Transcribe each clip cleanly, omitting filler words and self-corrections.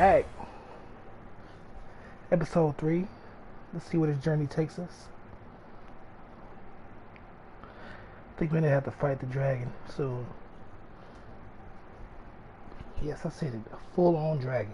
back. Episode 3. Let's see where this journey takes us. I think we're gonna have to fight the dragon soon. Yes, I said it. A full-on dragon.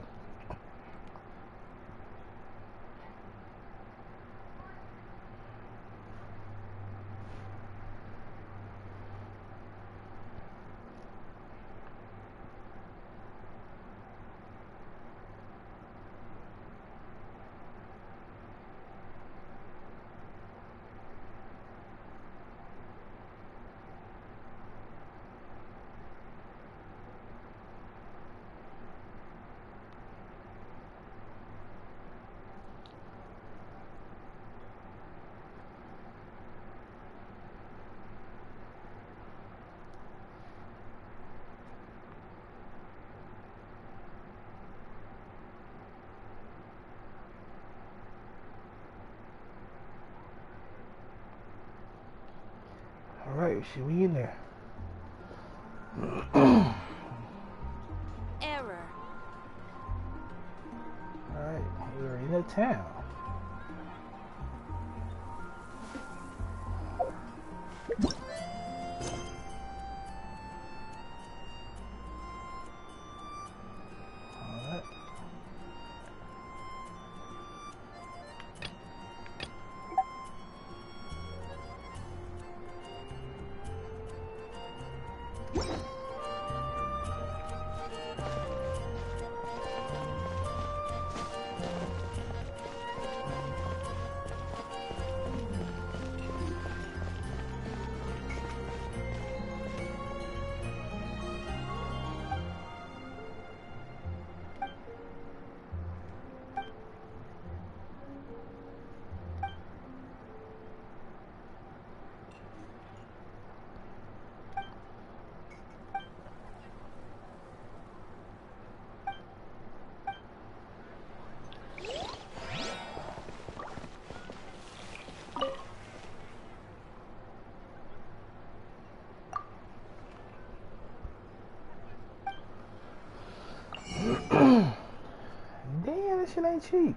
Alright, shit, we in there. Error. Alright, we're in the town. Alright. Damn, this shit ain't cheap.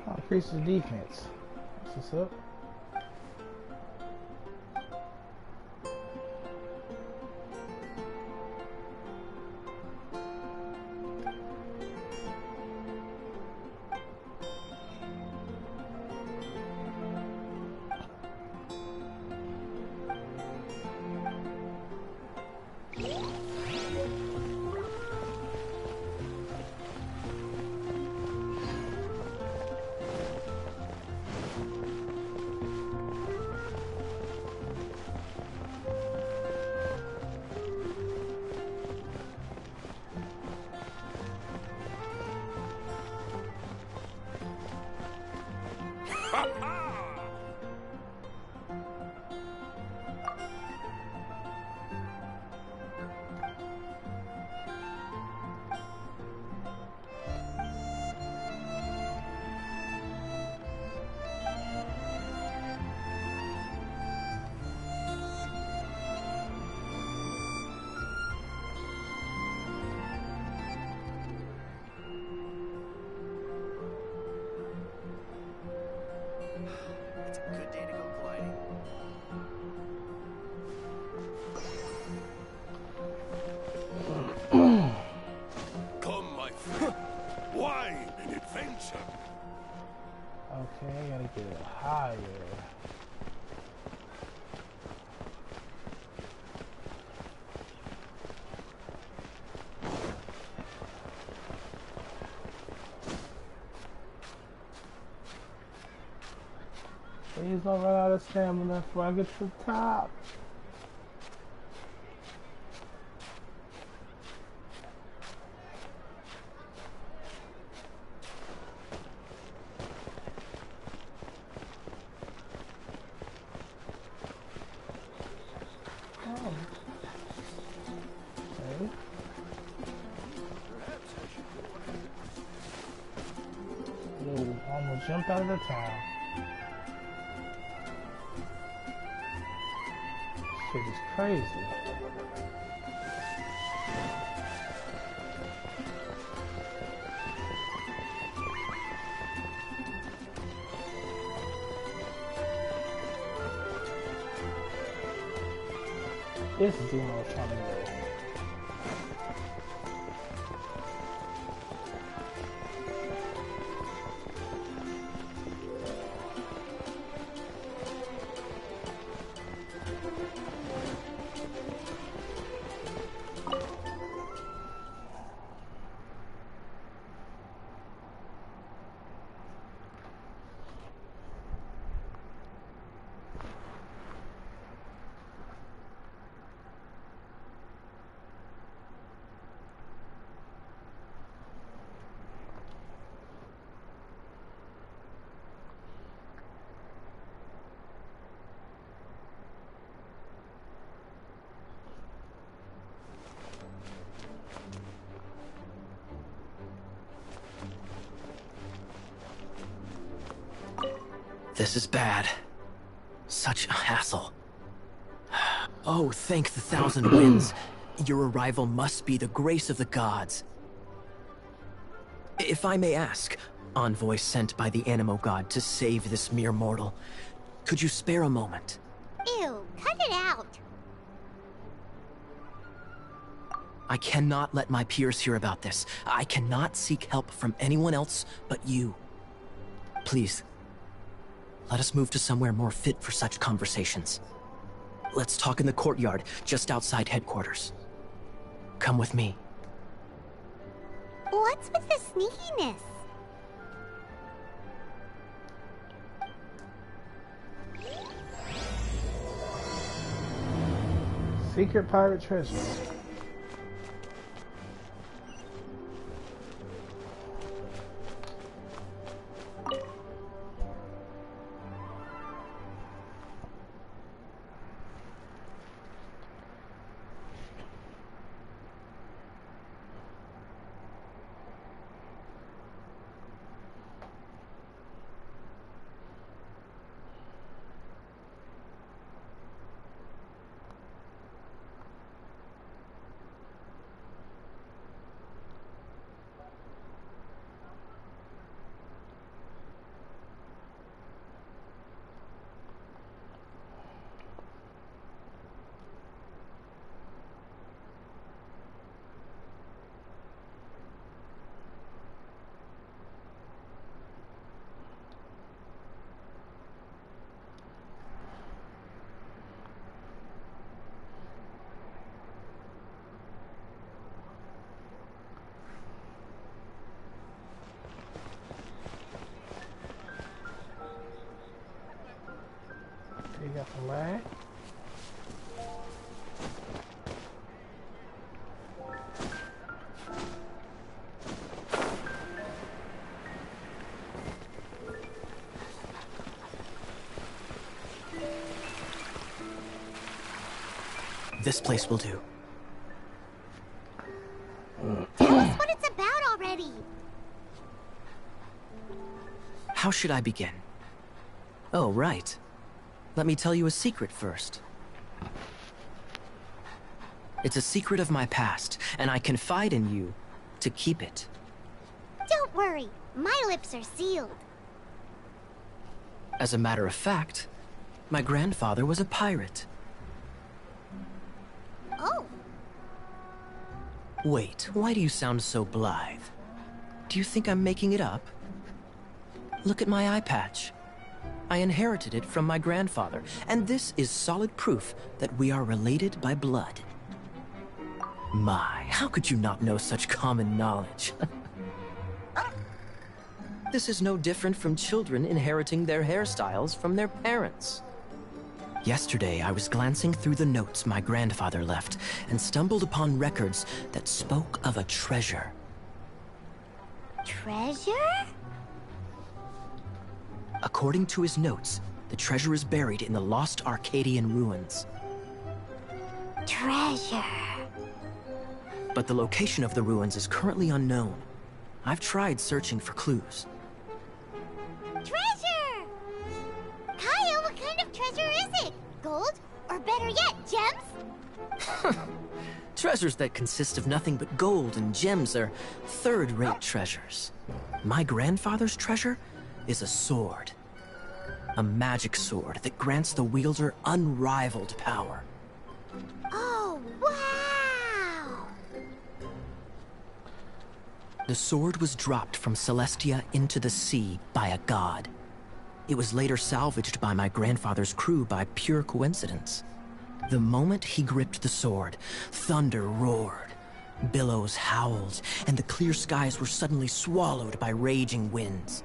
Oh, increases defense. That's what's up. Good day to go gliding. Come, my friend. Wine and adventure. Okay, I gotta get it higher. Please don't run out of stamina before I get to the top. jumped out of the town. Shit is crazy. This is the most trying to go. This is bad. Such a hassle. Oh, thank the thousand winds. Your arrival must be the grace of the gods. If I may ask, envoy sent by the Animo God to save this mere mortal, could you spare a moment? Ew, cut it out. I cannot let my peers hear about this. I cannot seek help from anyone else but you. Please, let us move to somewhere more fit for such conversations. Let's talk in the courtyard, just outside headquarters. Come with me. What's with the sneakiness? Secret pirate treasure. You got the lag. This place will do. Tell us what it's about already. How should I begin? Oh, right. Let me tell you a secret first. It's a secret of my past, and I confide in you to keep it. Don't worry, my lips are sealed. As a matter of fact, my grandfather was a pirate. Oh, Wait, why do you sound so blithe? Do you think I'm making it up? Look at my eye patch. I inherited it from my grandfather, and this is solid proof that we are related by blood. My, how could you not know such common knowledge? This is no different from children inheriting their hairstyles from their parents. Yesterday, I was glancing through the notes my grandfather left and stumbled upon records that spoke of a treasure. treasure? According to his notes, the treasure is buried in the lost Arcadian ruins. Treasure. But the location of the ruins is currently unknown. I've tried searching for clues. treasure is it? Gold? Or better yet, gems? Treasures that consist of nothing but gold and gems are third-rate treasures. My grandfather's treasure is a sword. A magic sword that grants the wielder unrivaled power. Oh, wow! The sword was dropped from Celestia into the sea by a god. It was later salvaged by my grandfather's crew by pure coincidence. The moment he gripped the sword, thunder roared, billows howled, and the clear skies were suddenly swallowed by raging winds.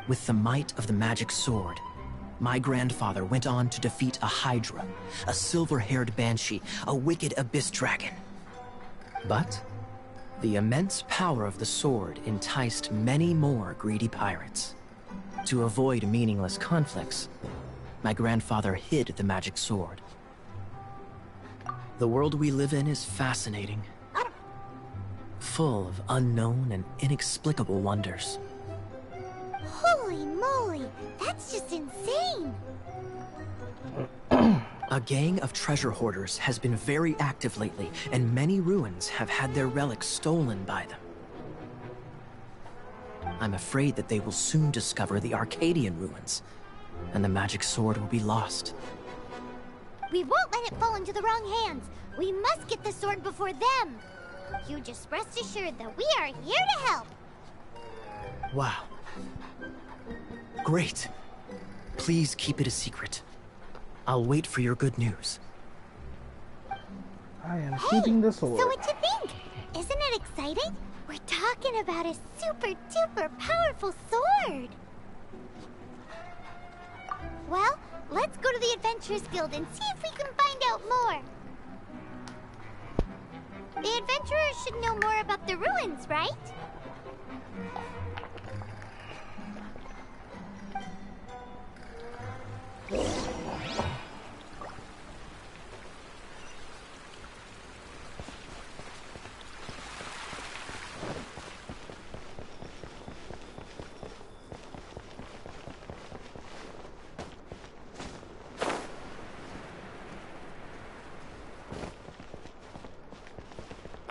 With the might of the magic sword, my grandfather went on to defeat a hydra, a silver-haired banshee, a wicked abyss dragon. But the immense power of the sword enticed many more greedy pirates. To avoid meaningless conflicts, my grandfather hid the magic sword. The world we live in is fascinating, full of unknown and inexplicable wonders. Holy moly, that's just insane! A gang of treasure hoarders has been very active lately, and many ruins have had their relics stolen by them. I'm afraid that they will soon discover the Arcadian ruins, and the magic sword will be lost. We won't let it fall into the wrong hands. We must get the sword before them. You just rest assured that we are here to help. Wow. Great. Please keep it a secret. I'll wait for your good news. I am keeping the sword. So what you think? Isn't it exciting? We're talking about a super duper powerful sword. Well, let's go to the Adventurers Guild and see if we can find out more. The adventurers should know more about the ruins, right?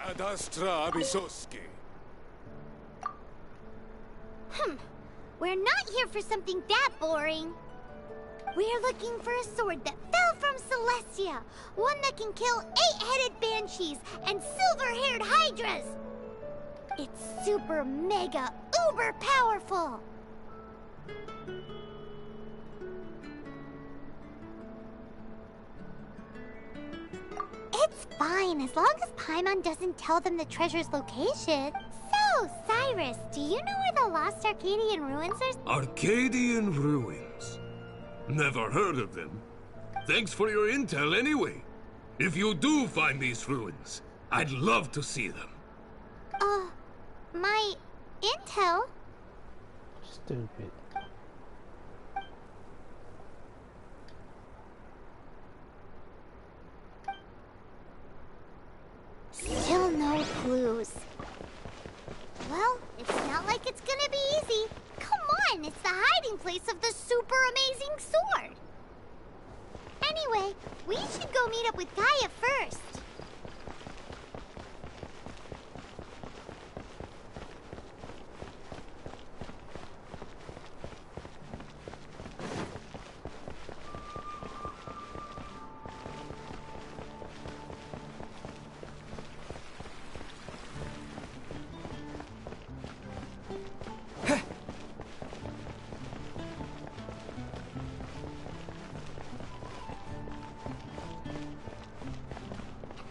Ad astra abisoski. We're not here for something that boring. We're looking for a sword that fell from Celestia. One that can kill 8-headed banshees and silver-haired hydras. It's super mega uber powerful. It's fine as long as Paimon doesn't tell them the treasure's location. So, Cyrus, do you know where the lost Arcadian ruins are? Arcadian ruins. Never heard of them. Thanks for your intel anyway. If you do find these ruins, I'd love to see them. My intel? Stupid. Still no clues. Well, it's not like it's gonna be easy. Come on, it's the hiding place of the super amazing sword. Anyway, we should go meet up with Gaia first.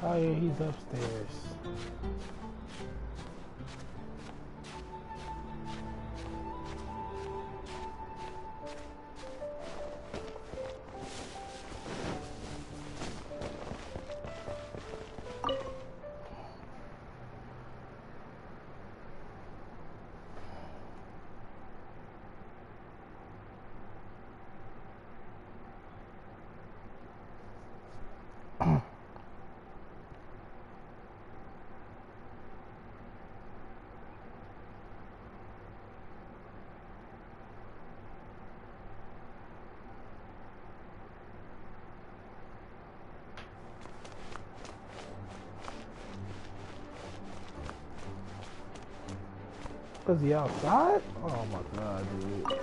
Oh yeah, he's upstairs. Was he outside? Oh my god, dude.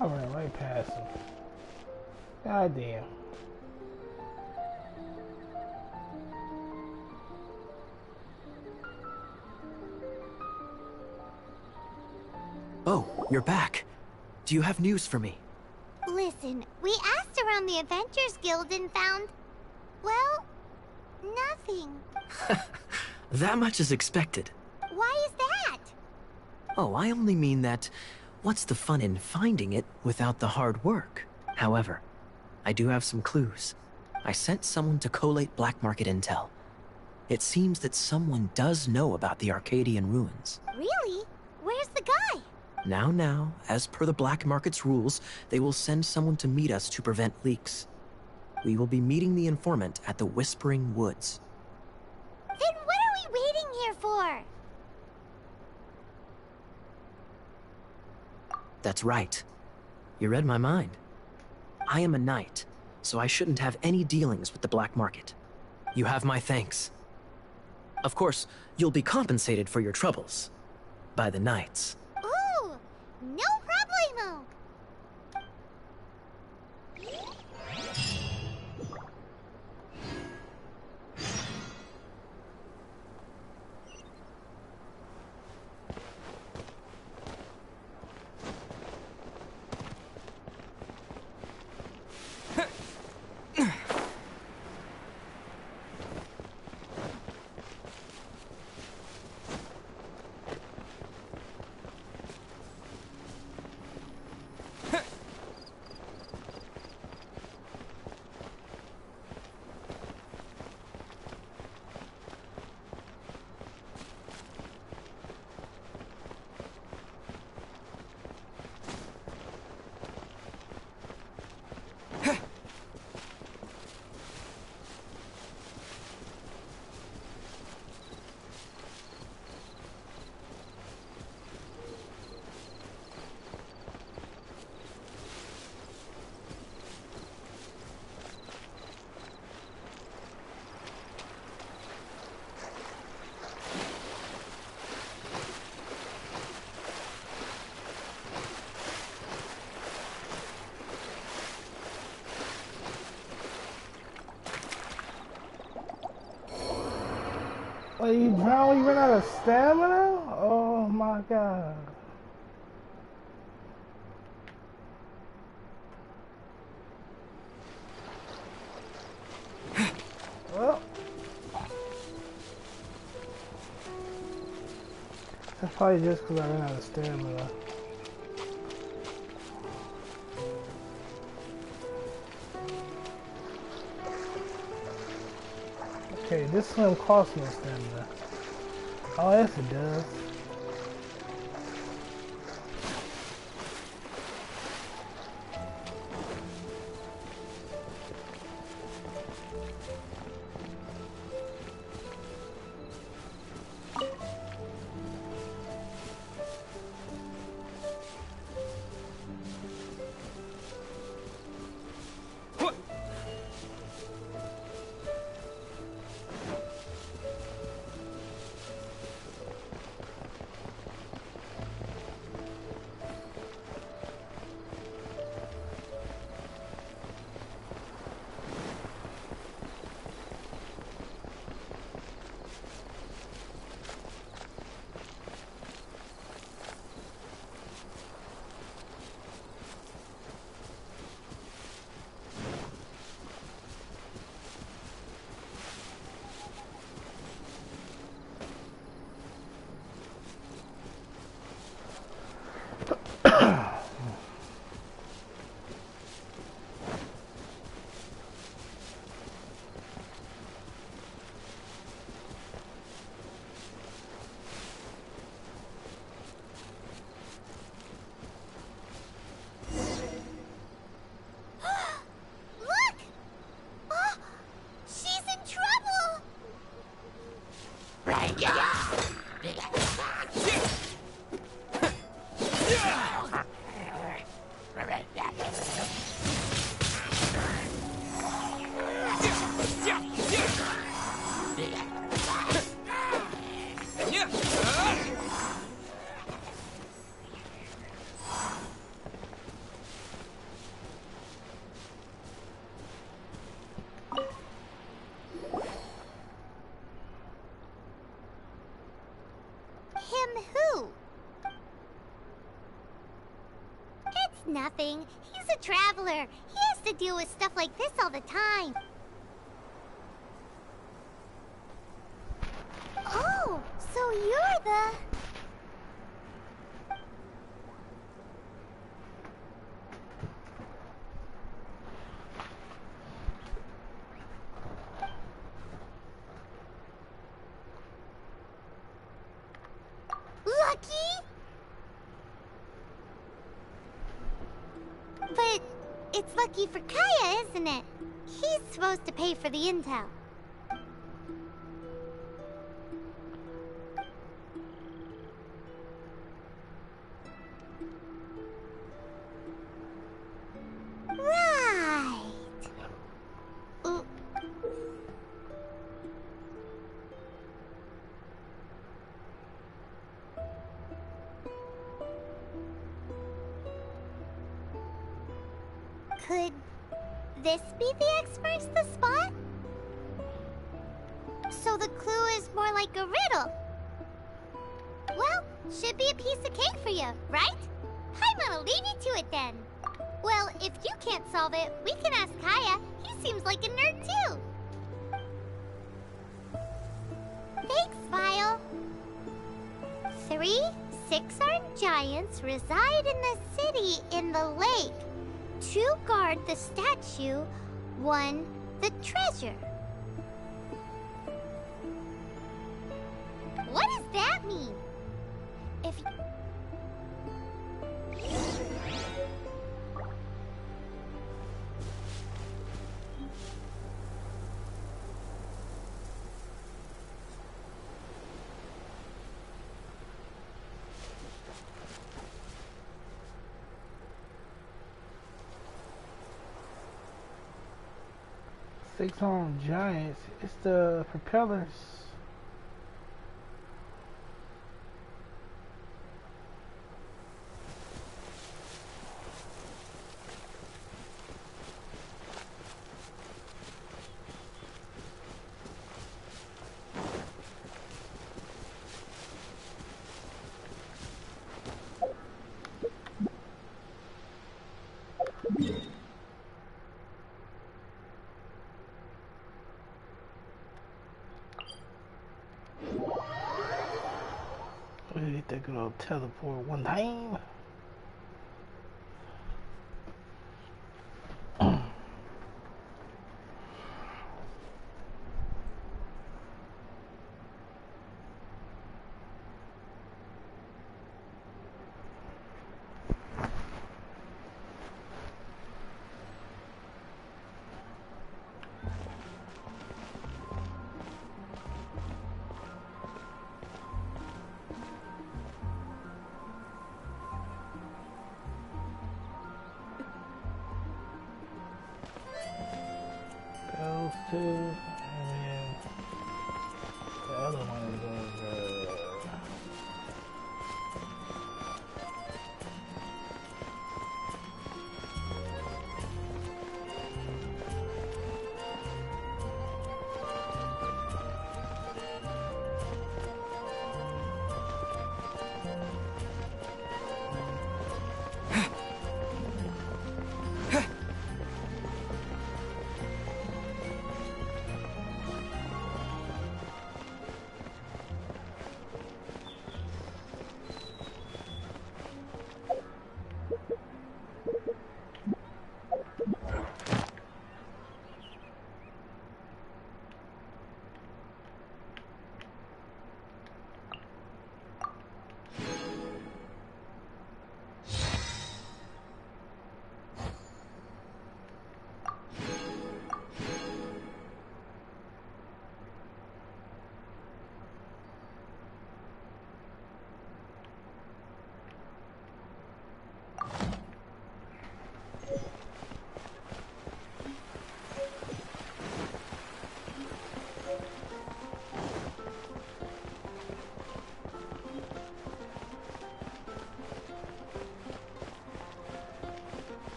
I ran right past him. God damn. Oh, you're back. Do you have news for me? Listen, we asked around the Adventures Guild and found, well, nothing. That much is expected. Why is that? Oh, I only mean that what's the fun in finding it without the hard work? However, I do have some clues. I sent someone to collate black market intel. It seems that someone does know about the Arcadian ruins. Really? Where's the guy? Now, as per the black market's rules, they will send someone to meet us to prevent leaks. We will be meeting the informant at the Whispering Woods. Then what are we waiting here for? That's right. You read my mind. I am a knight, so I shouldn't have any dealings with the black market. You have my thanks. Of course, you'll be compensated for your troubles. By the knights. Ooh, no problemo. Oh, you drowned? You ran out of stamina? Oh my god. Well, that's probably just because I ran out of stamina. Okay, this swim costs no stamina. Oh, yes it does. Nothing. He's a traveler. He has to deal with stuff like this all the time. Oh, so you're the... Lucky? But it's lucky for Kaya, isn't it? He's supposed to pay for the intel. Right. Could this be the X-Marks the spot? So the clue is more like a riddle. Well, should be a piece of cake for you, right? I'm gonna leave you to it then. Well, if you can't solve it, we can ask Kaya. He seems like a nerd too. Thanks, Vile. 3 six-armed giants reside in the city in the lake. 2 guard the statue, 1 the treasure. What does that mean? If... Six-armed giants. It's the propellers. We need that good old teleport one time.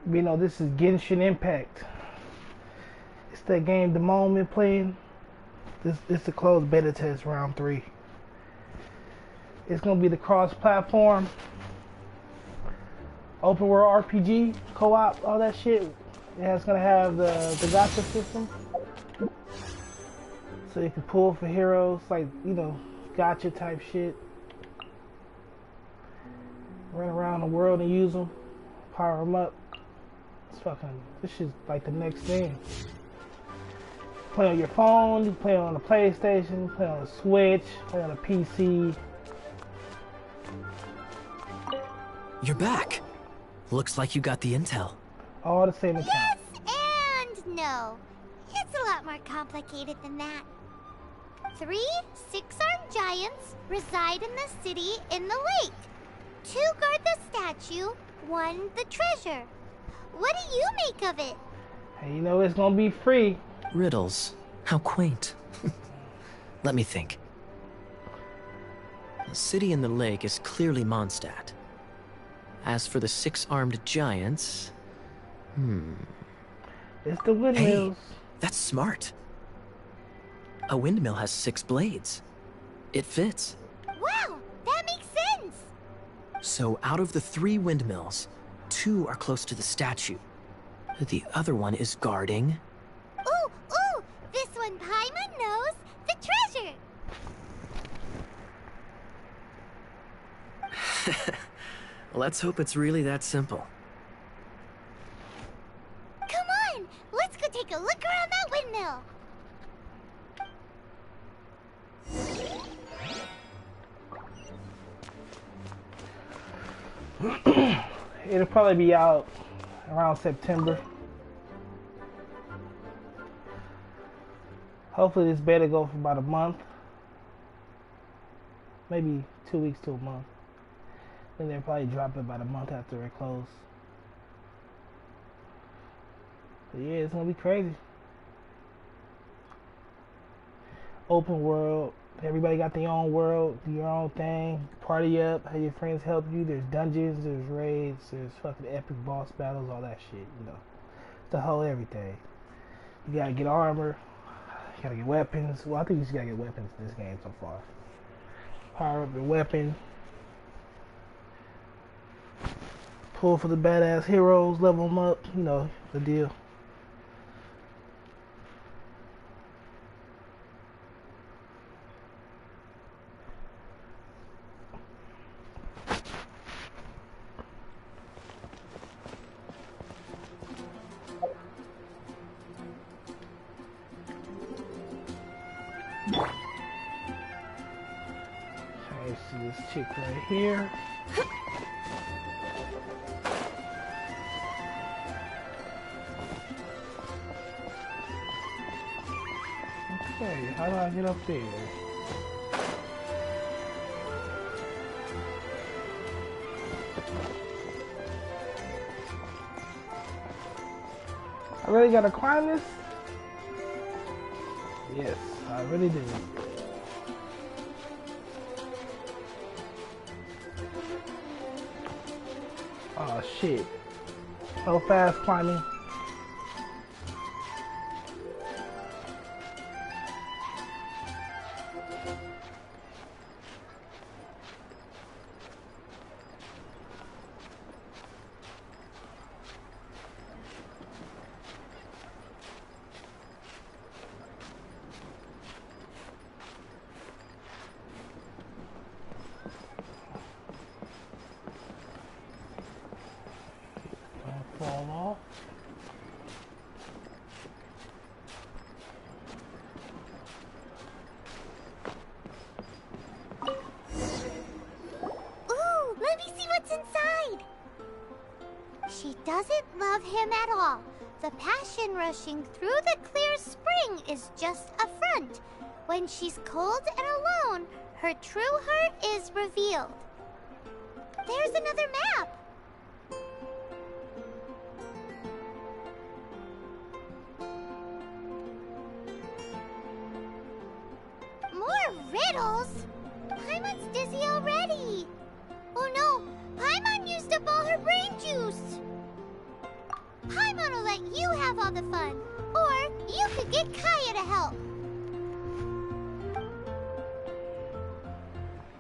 You know, this is Genshin Impact. It's that game the moment playing. This the closed beta test round 3. It's gonna be the cross-platform, open world RPG, co-op, all that shit. Yeah, it's gonna have the gacha system, so you can pull for heroes, like, you know, gacha type shit. Run around the world and use them, power them up. It's fucking, this shit's like the next thing. Play on your phone, you play on the PlayStation, play on the Switch, play on the PC. You're back. Looks like you got the intel. All the same account. Yes and no. It's a lot more complicated than that. 3 6-armed giants reside in the city in the lake. 2 guard the statue, 1 the treasure. What do you make of it? Hey, you know it's gonna be free. Riddles. How quaint. Let me think. The city in the lake is clearly Mondstadt. As for the 6-armed giants... It's the windmills. Hey, that's smart. A windmill has 6 blades. It fits. Wow, that makes sense. So out of the 3 windmills, 2 are close to the statue. The other one is guarding... Ooh, this one Paimon knows, the treasure. Let's hope it's really that simple. Come on, let's go take a look around that windmill. It'll probably be out around September. Hopefully this beta go for about a month. Maybe 2 weeks to a month. Then they'll probably drop it about a month after it closes. But yeah, it's gonna be crazy. Open world. Everybody got their own world, do your own thing. Party up, have your friends help you. There's dungeons, there's raids, there's fucking epic boss battles, all that shit, you know. It's the whole everything. You gotta get armor, you gotta get weapons. Well, I think you just gotta get weapons in this game so far. Power up your weapon. Pull for the badass heroes, level them up, you know, the deal. Okay, see this chick right here. Okay, how do I get up there? I really gotta climb this? Yes, I really do. Oh shit. So fast climbing. Fall off. Ooh, let me see what's inside. She doesn't love him at all. The passion rushing through the clear spring is just a front. When she's cold and alone, her true heart is revealed. There's another map. More riddles? Paimon's dizzy already. Oh no, Paimon used up all her brain juice. Paimon'll let you have all the fun. Or you could get Kaya to help.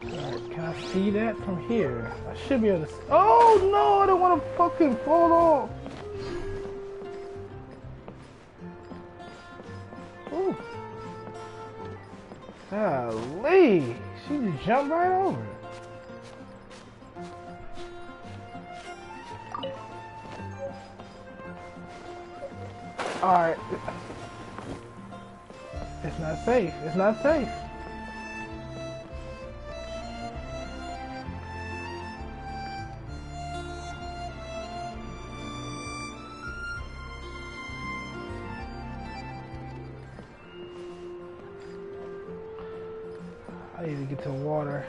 Alright, can I see that from here? I should be able to see. Oh no, I don't want to fucking fall off. Ooh. Golly, she just jumped right over it. Alright. It's not safe. It's not safe. I need to get to water.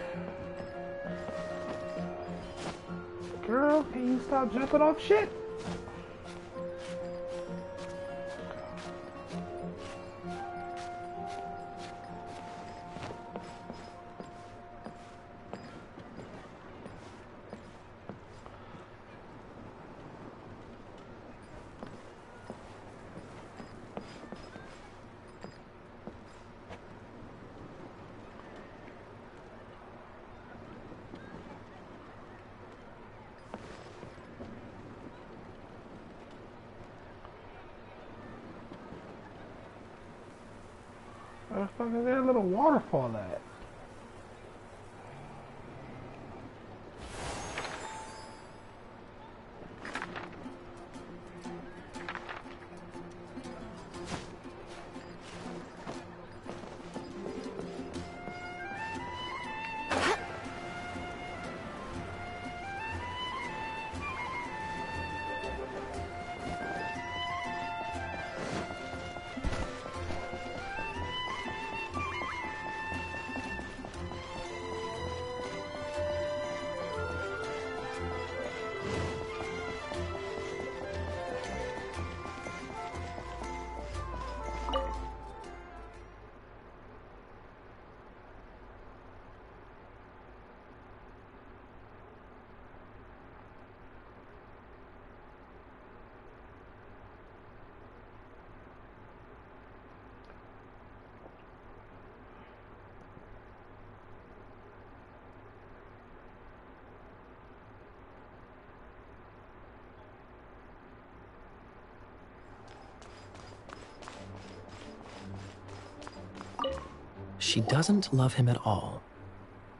Girl, can you stop jumping off shit? Where the fuck is that little waterfall at? She doesn't love him at all.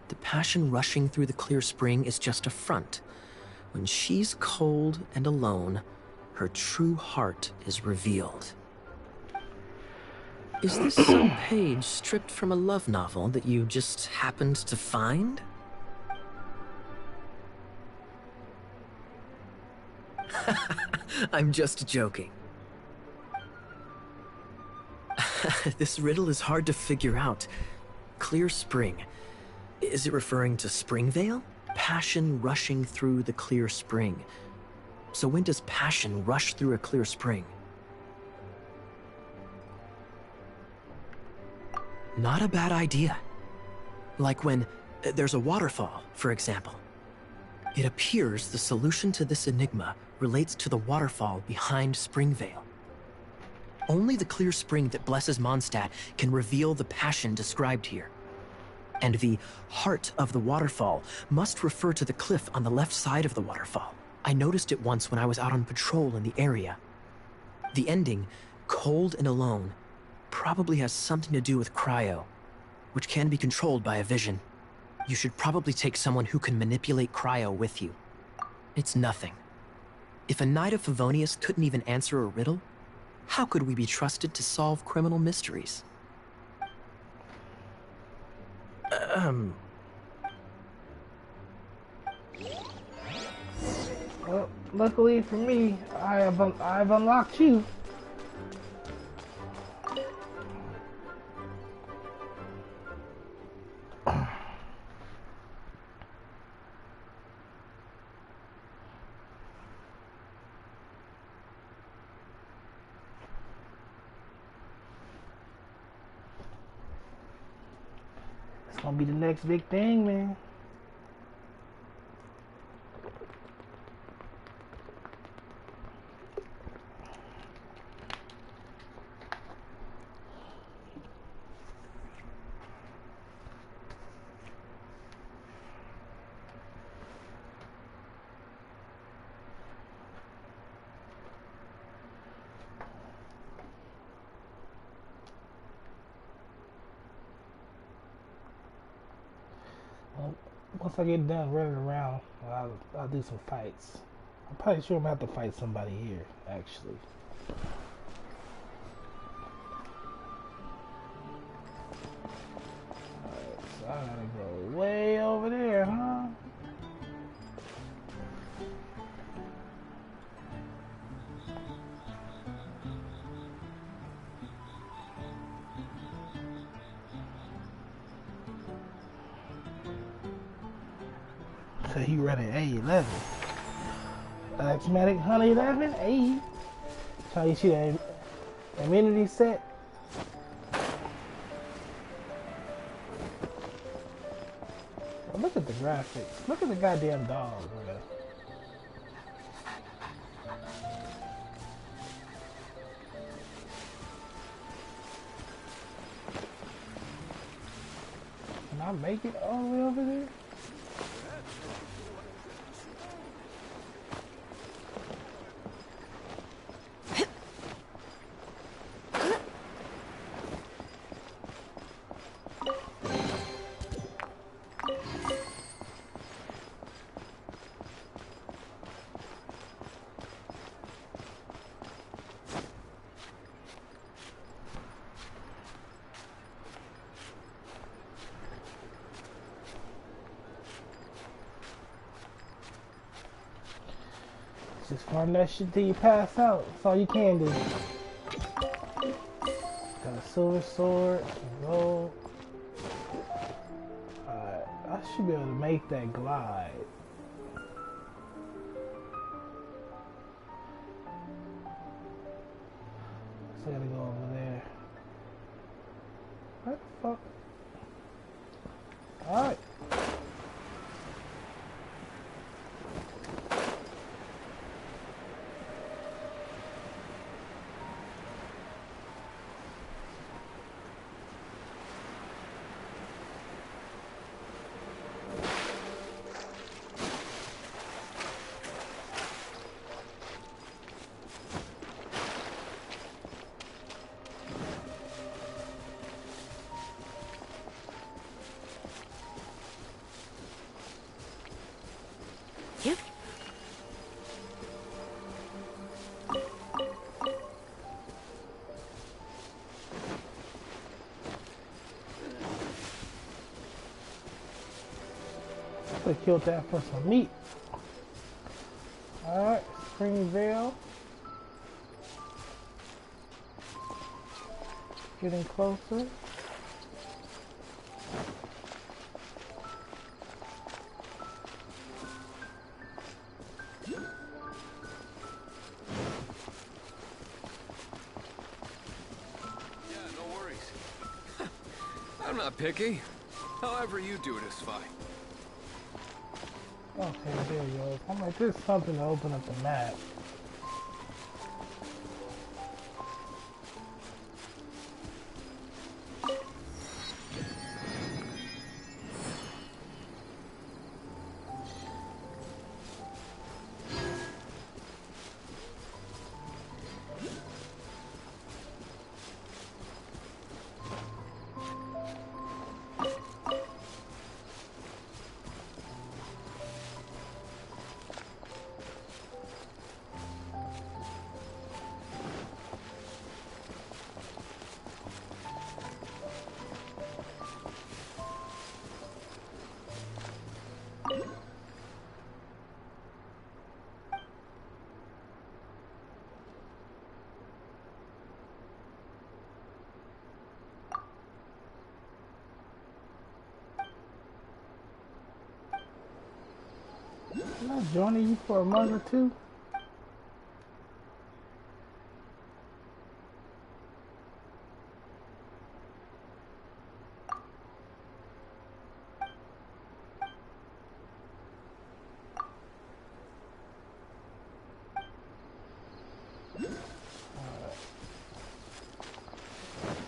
The passion rushing through the clear spring is just a front. When she's cold and alone, her true heart is revealed. Is this some page stripped from a love novel that you just happened to find? I'm just joking. This riddle is hard to figure out. Clear spring. Is it referring to Springvale? Passion rushing through the clear spring. So when does passion rush through a clear spring? Not a bad idea. Like when there's a waterfall, for example. It appears the solution to this enigma relates to the waterfall behind Springvale. Only the clear spring that blesses Mondstadt can reveal the passion described here. And the heart of the waterfall must refer to the cliff on the left side of the waterfall. I noticed it once when I was out on patrol in the area. The ending, cold and alone, probably has something to do with cryo, which can be controlled by a vision. You should probably take someone who can manipulate cryo with you. It's nothing. If a Knight of Favonius couldn't even answer a riddle, how could we be trusted to solve criminal mysteries? Well, luckily for me, I've unlocked you. It's gonna be the next big thing, man. Once I get done running around, I'll do some fights. I'm probably sure I'm gonna have to fight somebody here, actually. Alright, so I gotta go way over there, huh? So he running A11. Axmatic 111, A. So you see that immunity set? Oh, look at the graphics. Look at the goddamn dog, bro. Can I make it all the way over there? Just farm that shit till you pass out. That's all you can do. Got a silver sword, some gold. Alright, I should be able to make that glide. So I gotta go over there. What the fuck? Alright. I killed that for some meat. Alright, Spring Vale. Getting closer. Yeah, no worries. I'm not picky. However you do it is fine. Okay, there you go. I'm like, there's something to open up the map. Am I joining you for a month or two?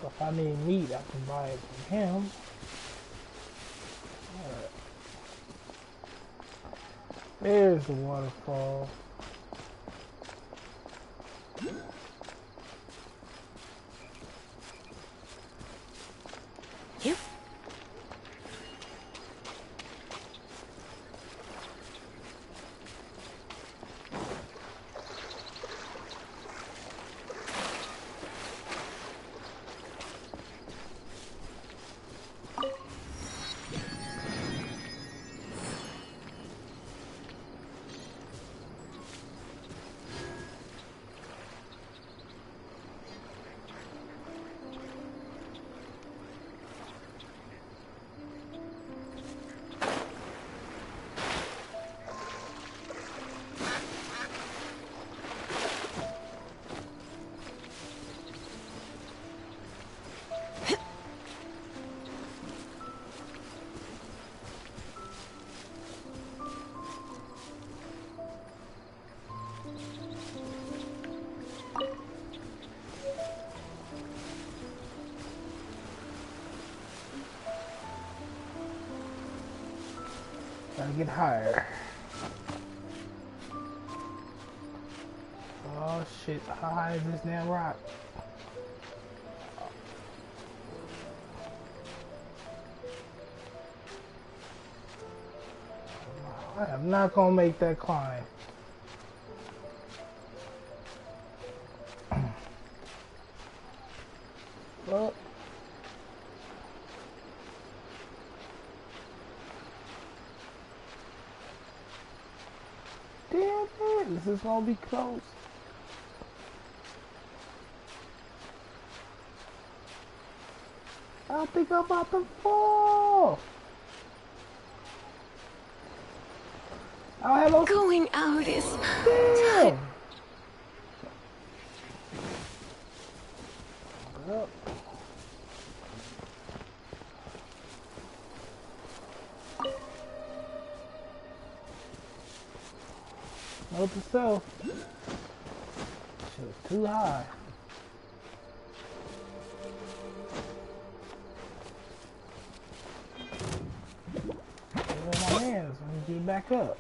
So if I need meat, I can buy it from him. Alright. There's the waterfall. get higher. Oh shit, how high is this damn rock? I am not gonna make that climb. Well, damn it, this is gonna be close. I think I'm about to fall. I don't have no. Going out is... Damn. Well. Note to self. Shit was too high. My hands, let me get back up.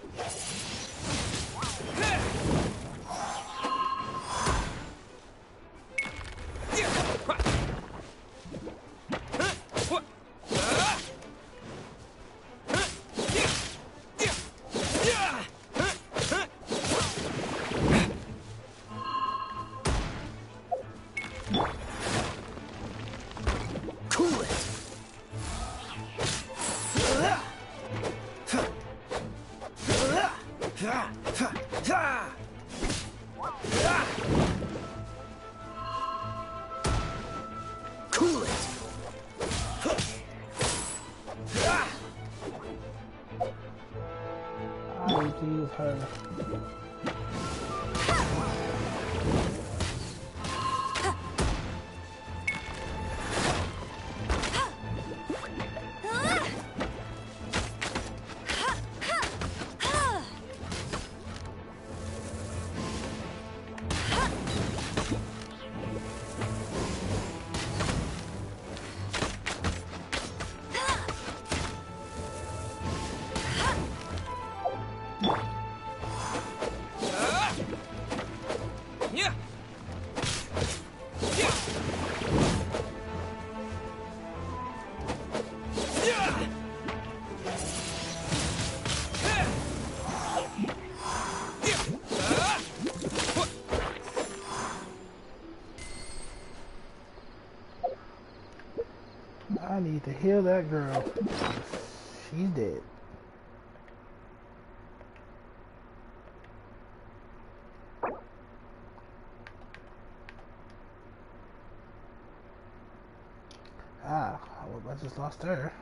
I need to use her. I need to heal that girl. She's dead. Ah, well, I just lost her.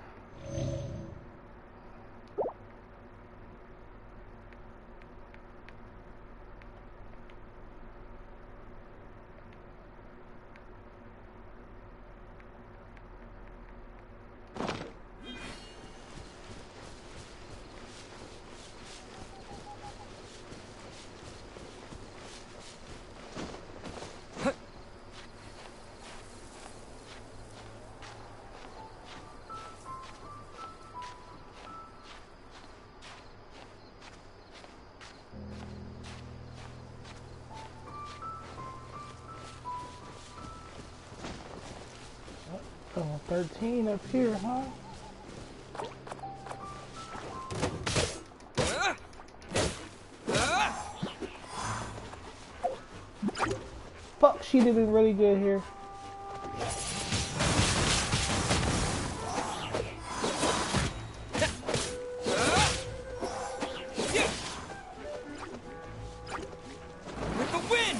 Oh, 13 up here, huh? Fuck, she did it really good here. With the wind!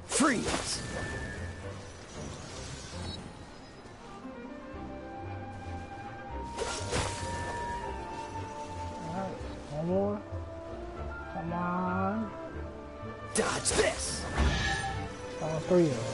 Freeze! Alright, one more. Come on. Dodge this! All three of them.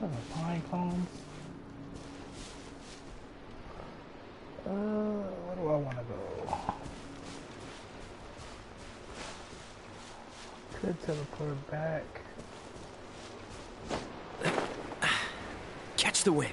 Pine cones. Where do I want to go? Could teleport back. Catch the wind.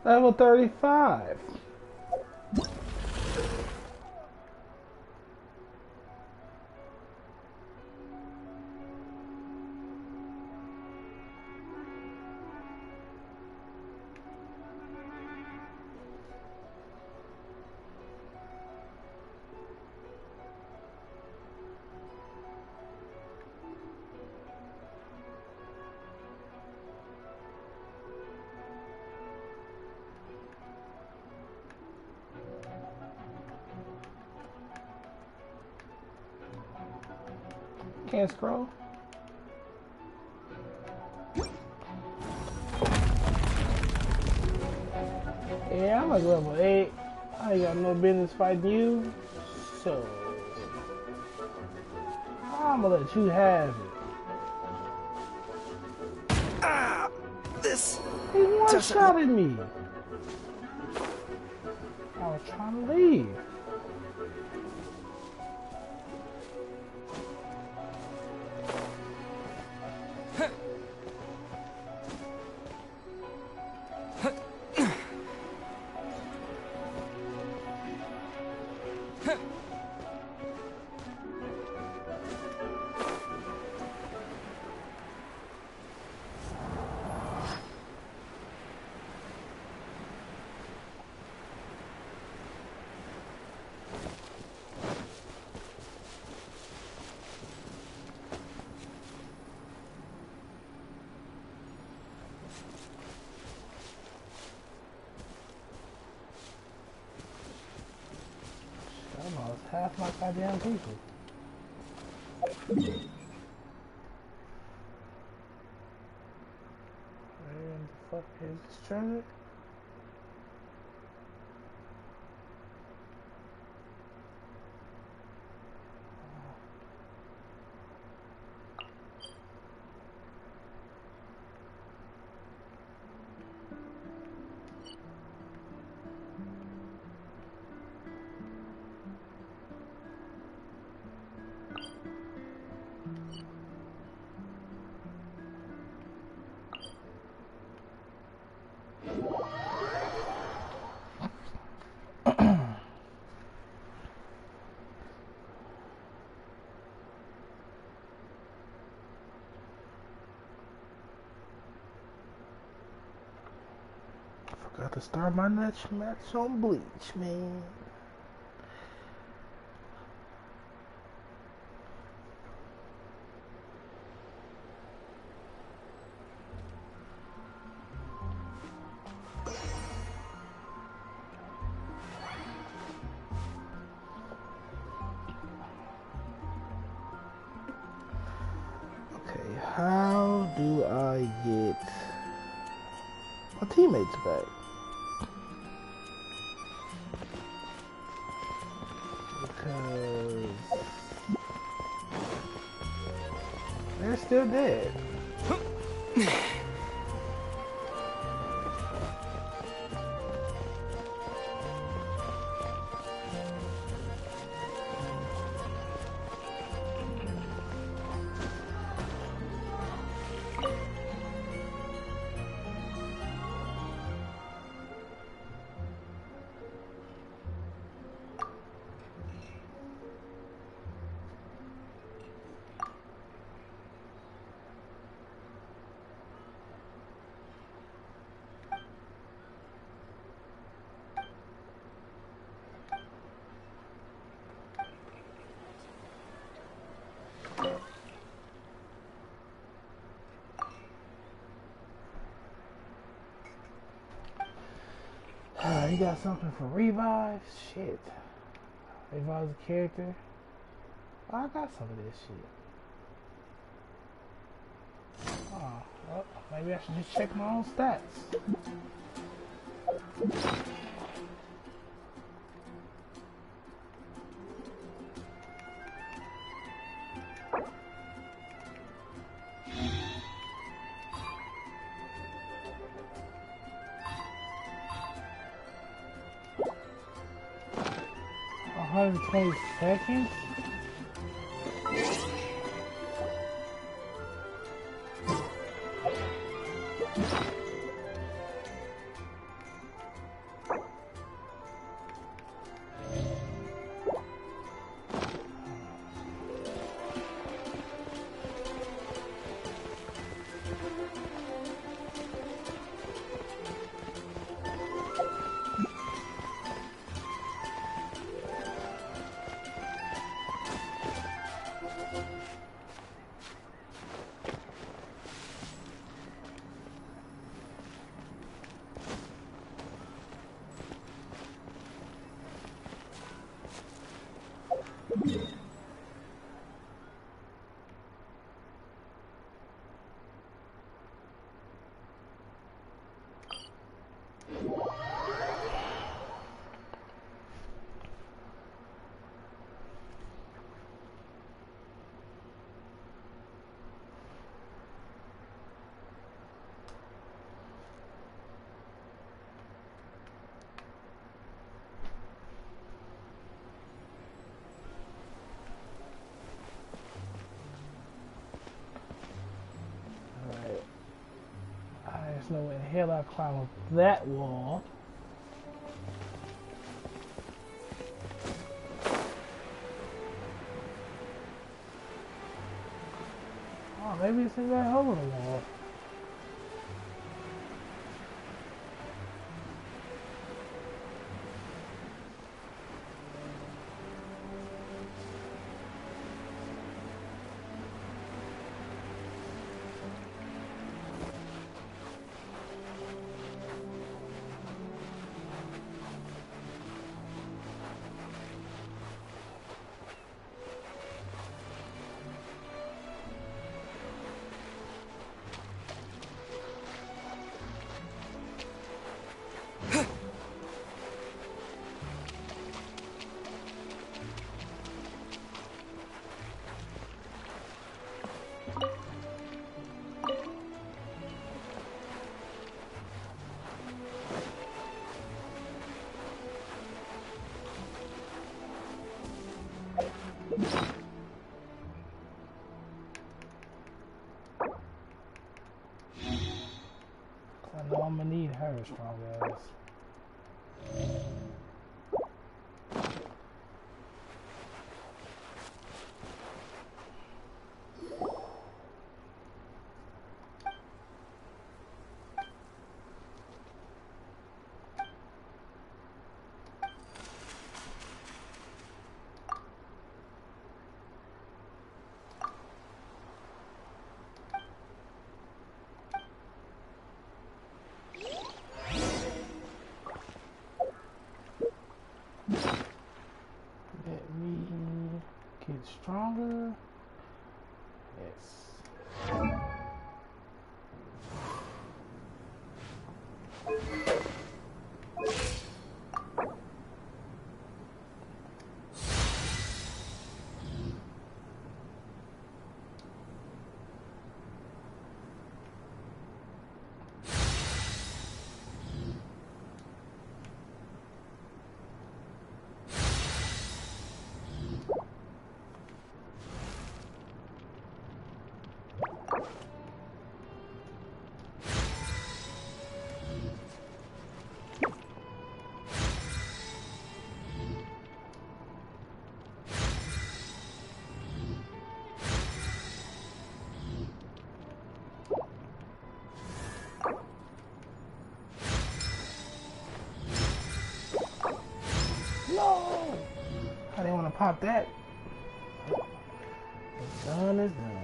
Level 35. Can't scroll. Yeah, I'm like level 8. I ain't got no business fighting you. So I'm gonna let you have it. This He one doesn't shot at me. I was trying to leave. I lost half my goddamn people. Where in the fuck is this treasure? Got to start my next match on Bleach, man. Okay, how do I get my teammates back? Because they're still dead. You got something for revives? Shit. If I was a character, oh, I got some of this shit. Oh, well, maybe I should just check my own stats. 120 seconds? There's no way in hell I climb up that wall. Oh, maybe it's in that hole in the wall. I know I'm gonna need her, strong ass. Let me get stronger. Yes. No! I didn't want to pop that. It's done is done.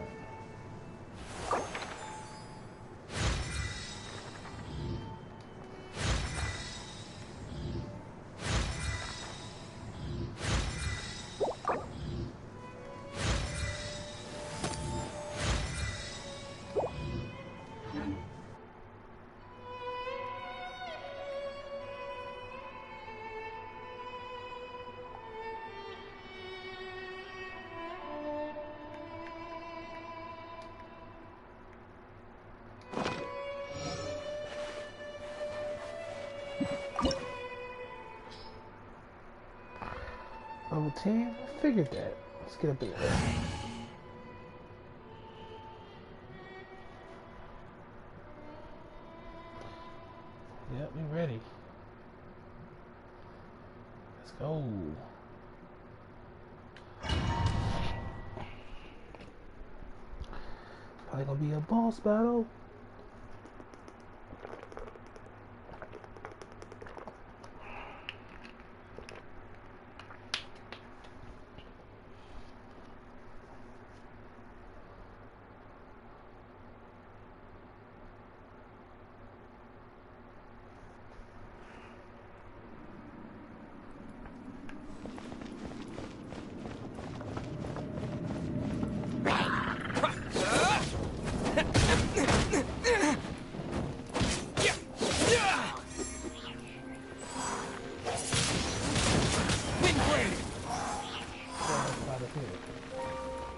Level 10? I figured that. Let's get up in there. Yep, we ready. Let's go. Probably gonna be a boss battle.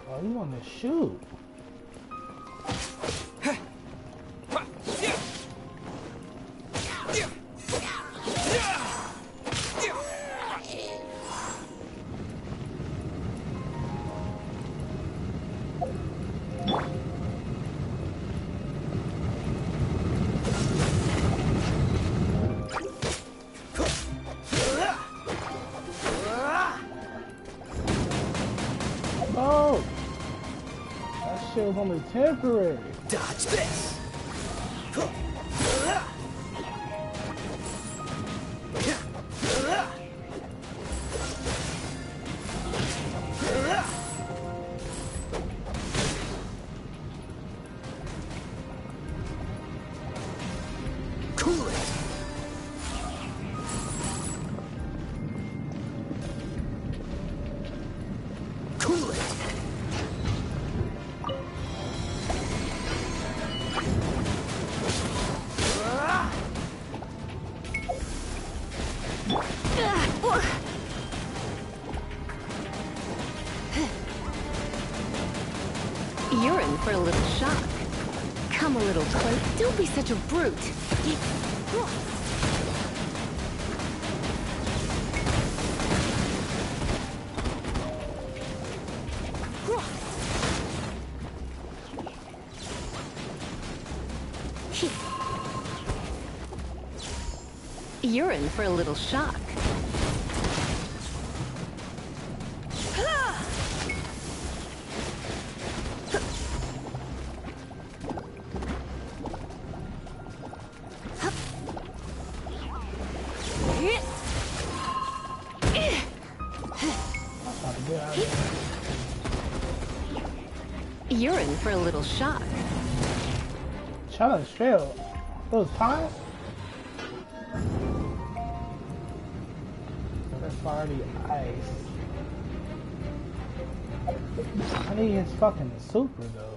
Oh, you want to shoot? Oh! That shit was only temporary. Dodge this! Cool it! Cool it! You're in for a little shock. Come a little close. Don't be such a brute. You're in for a little shock. You're in for a little shock. Challenge failed. Those pies? That's already ice. I need his fucking super though.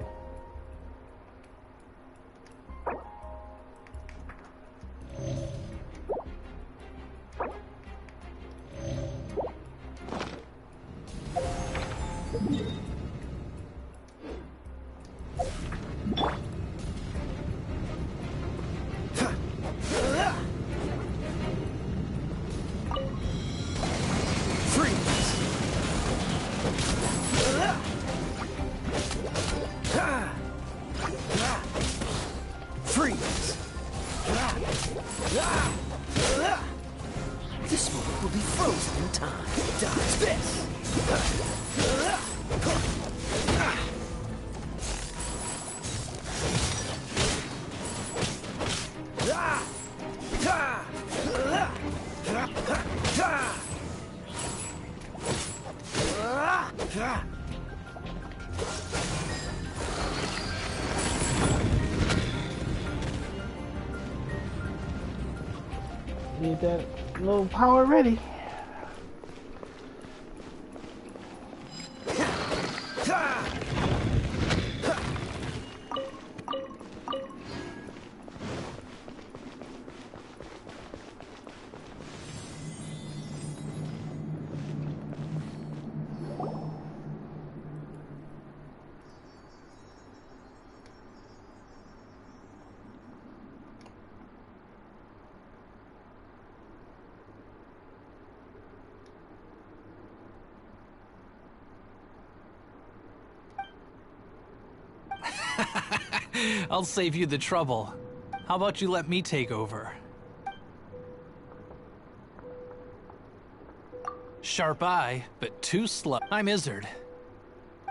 Freeze! This moment will be frozen in time. Dodge this! Need that little power ready. I'll save you the trouble. How about you let me take over? Sharp eye, but too slow. I'm Izzard.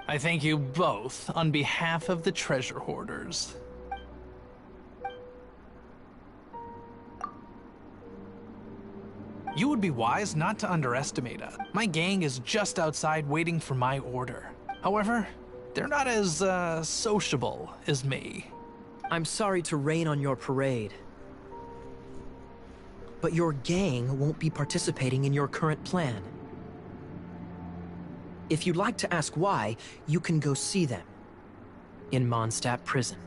I thank you both on behalf of the treasure hoarders. You would be wise not to underestimate us. My gang is just outside waiting for my order. However, they're not as, sociable as me. I'm sorry to rain on your parade, but your gang won't be participating in your current plan. If you'd like to ask why, you can go see them in Mondstadt Prison.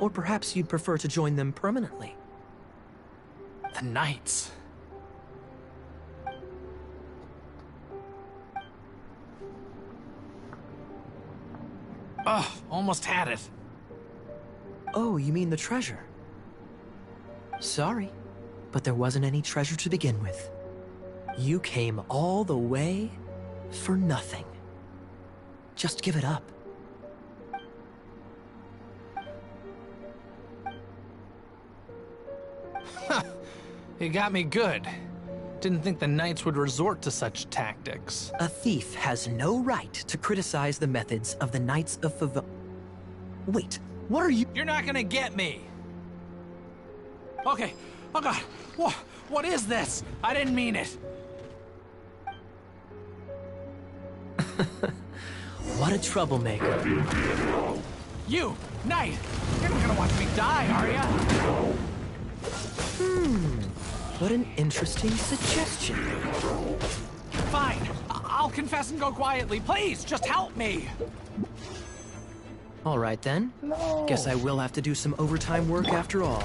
Or perhaps you'd prefer to join them permanently. The Knights. Ugh, almost had it. Oh, you mean the treasure? Sorry, but there wasn't any treasure to begin with. You came all the way for nothing. Just give it up. You got me good. Didn't think the Knights would resort to such tactics. A thief has no right to criticize the methods of the Knights of Favon. Wait, what are you— You're not gonna get me! Okay, oh god, what is this? I didn't mean it. What a troublemaker. You, Knight! You're not gonna watch me die, are ya? What an interesting suggestion. Fine, I'll confess and go quietly. Please, just help me! All right then. No. Guess I will have to do some overtime work after all.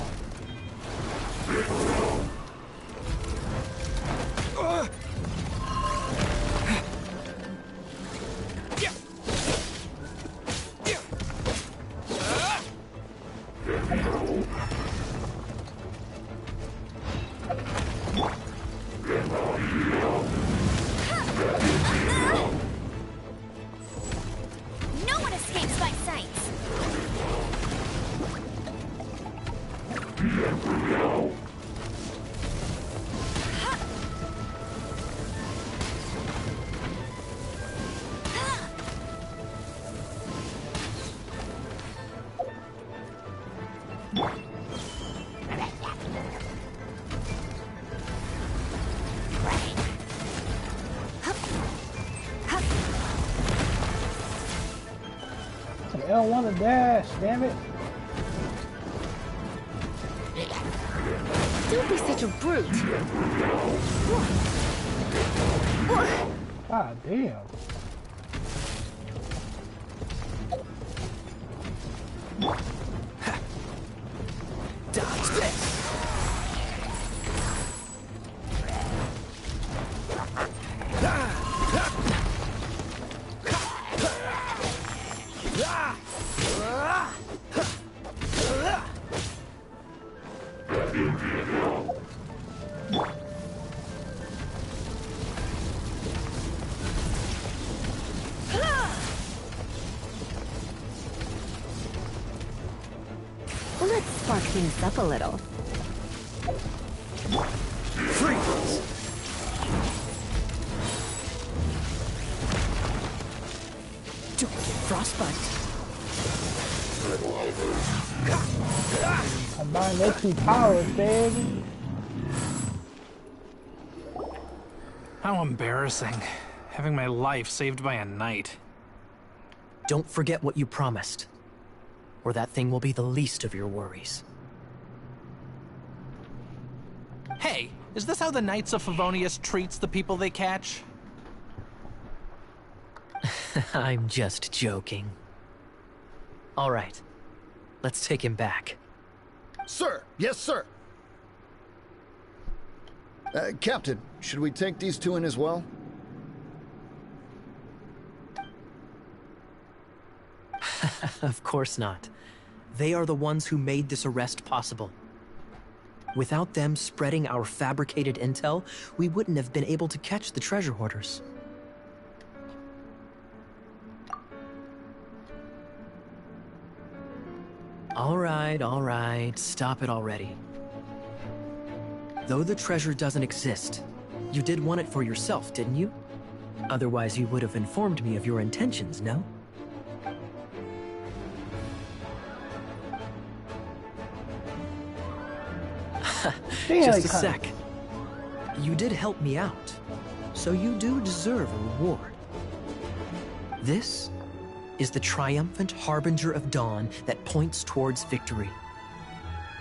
No one escapes my sights. L1 to dash, damn it. Don't be such a brute. God damn. Dodge this! Let's spark things up a little. Freeze! Don't get frostbite. Combine those two powers, baby. How embarrassing. Having my life saved by a knight. Don't forget what you promised, or that thing will be the least of your worries. Hey, is this how the Knights of Favonius treats the people they catch? I'm just joking. All right, let's take him back. Sir! Yes, sir! Captain, should we take these two in as well? Of course not. They are the ones who made this arrest possible. Without them spreading our fabricated intel, we wouldn't have been able to catch the treasure hoarders. All right, stop it already. Though the treasure doesn't exist, you did want it for yourself, didn't you? Otherwise, you would have informed me of your intentions, no? Just a sec. You did help me out, so you do deserve a reward. This is the triumphant harbinger of dawn that points towards victory.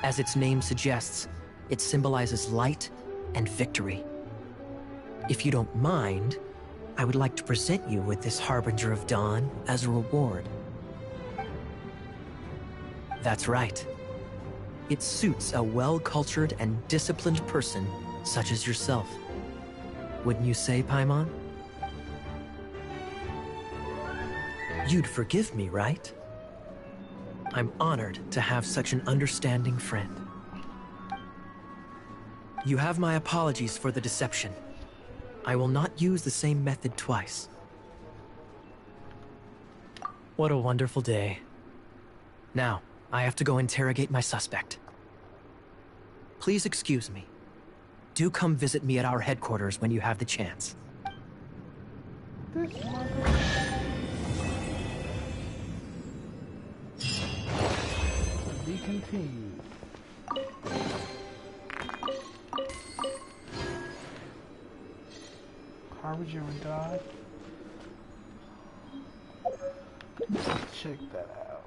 As its name suggests, it symbolizes light and victory. If you don't mind, I would like to present you with this harbinger of dawn as a reward. That's right. It suits a well-cultured and disciplined person such as yourself. Wouldn't you say, Paimon? You'd forgive me, right? I'm honored to have such an understanding friend. You have my apologies for the deception. I will not use the same method twice. What a wonderful day. Now, I have to go interrogate my suspect. Please excuse me. Do come visit me at our headquarters when you have the chance. Be continued. Harbinger of Dawn. Check that out.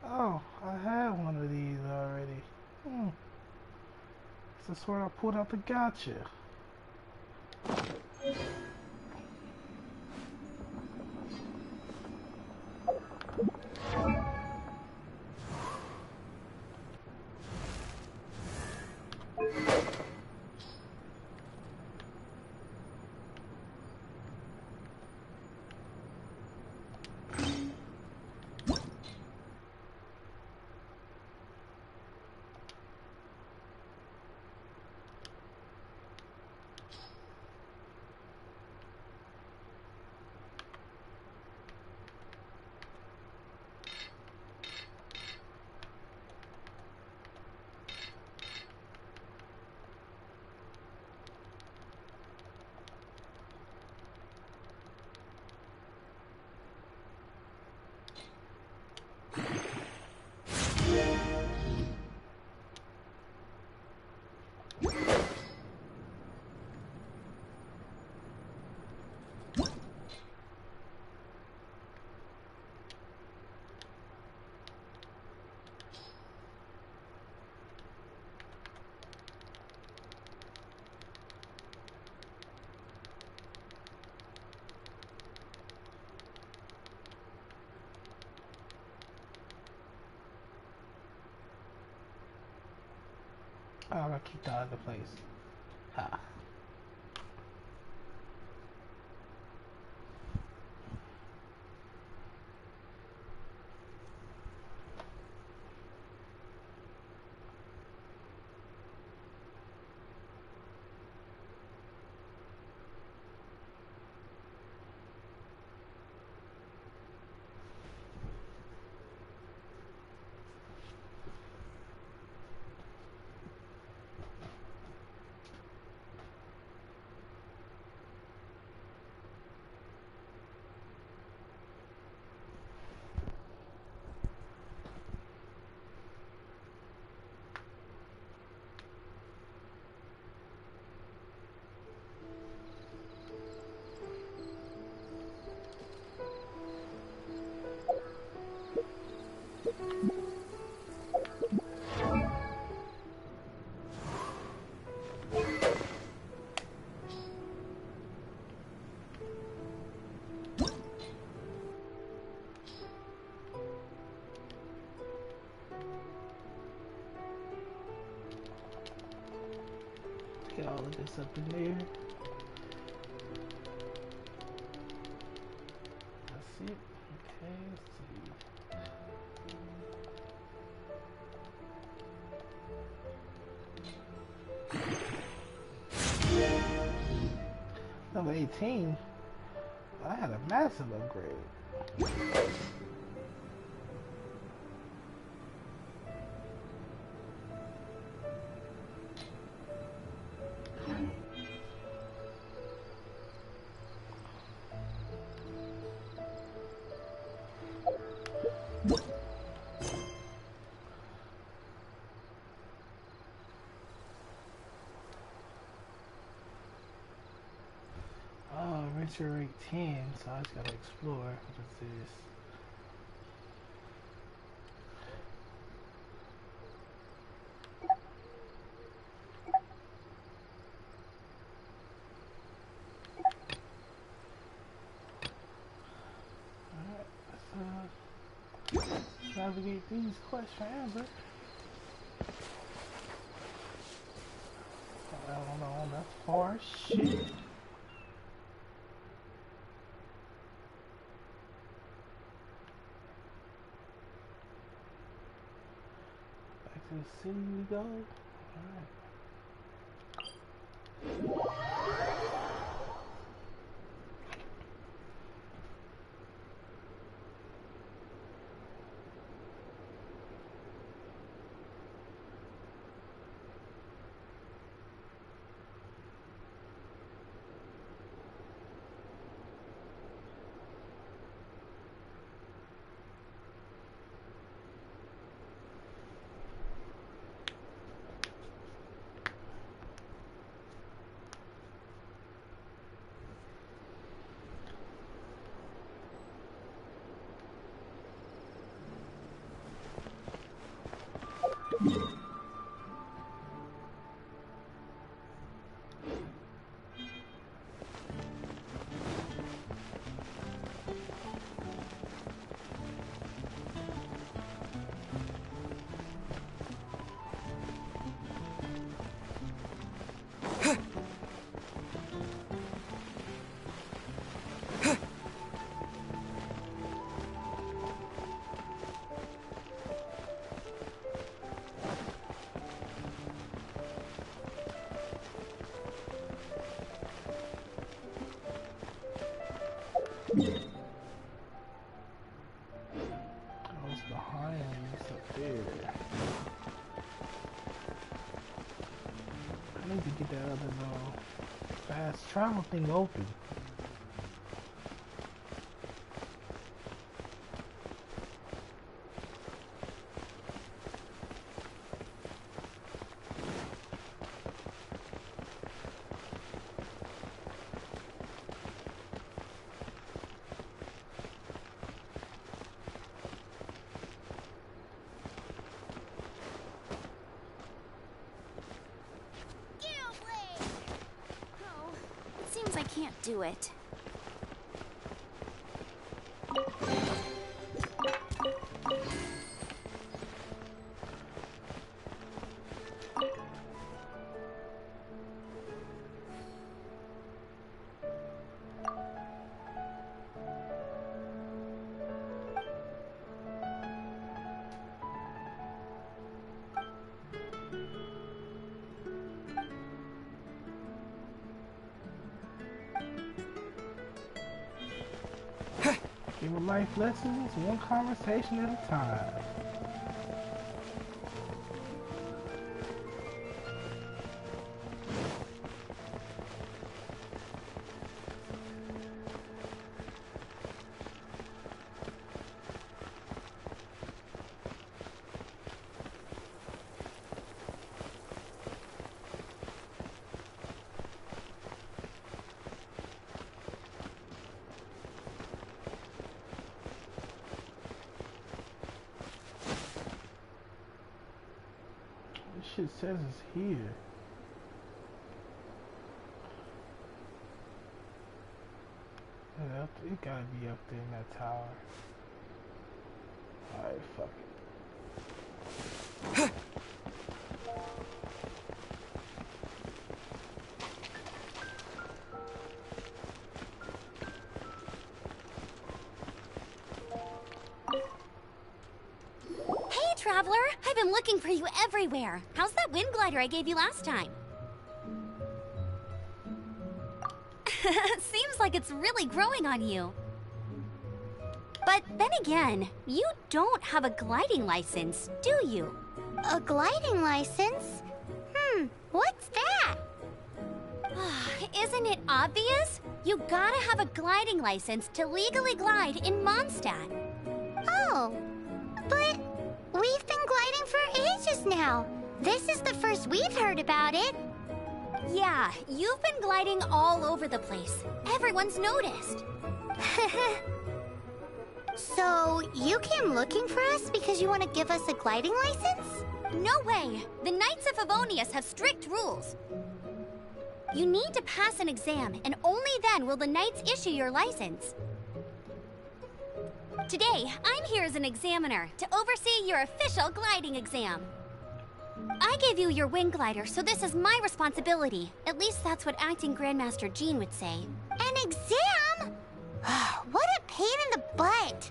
Oh, I had one of these already. It's the sword I pulled out the gotcha. Oh, I got kicked out of the place. Ha. Get all of this up in there. That's it. Okay, let's see. 18, I had a massive upgrade. Adventure rate 10, so I just gotta explore. What is this? Alright, let's navigate these quests for Amber. I don't know, that's far shit. To the city we go. Alright. What's behind me? What's up there? I need to get that other fast travel thing open. Seems I can't do it. Give her life lessons, one conversation at a time. Shit says it's here. Yeah, it gotta be up there in that tower. Alright, fuck it. Traveler, I've been looking for you everywhere. How's that wind glider I gave you last time? Seems like it's really growing on you. But then again, you don't have a gliding license, do you? A gliding license? What's that? Isn't it obvious? You gotta have a gliding license to legally glide in Mondstadt. Oh, but we've been gliding for ages now. This is the first we've heard about it. Yeah, you've been gliding all over the place. Everyone's noticed. So, you came looking for us because you want to give us a gliding license? No way! The Knights of Favonius have strict rules. You need to pass an exam, and only then will the Knights issue your license. Today, I'm here as an examiner to oversee your official gliding exam. I gave you your wing glider, so this is my responsibility. At least that's what Acting Grandmaster Jean would say. An exam? What a pain in the butt.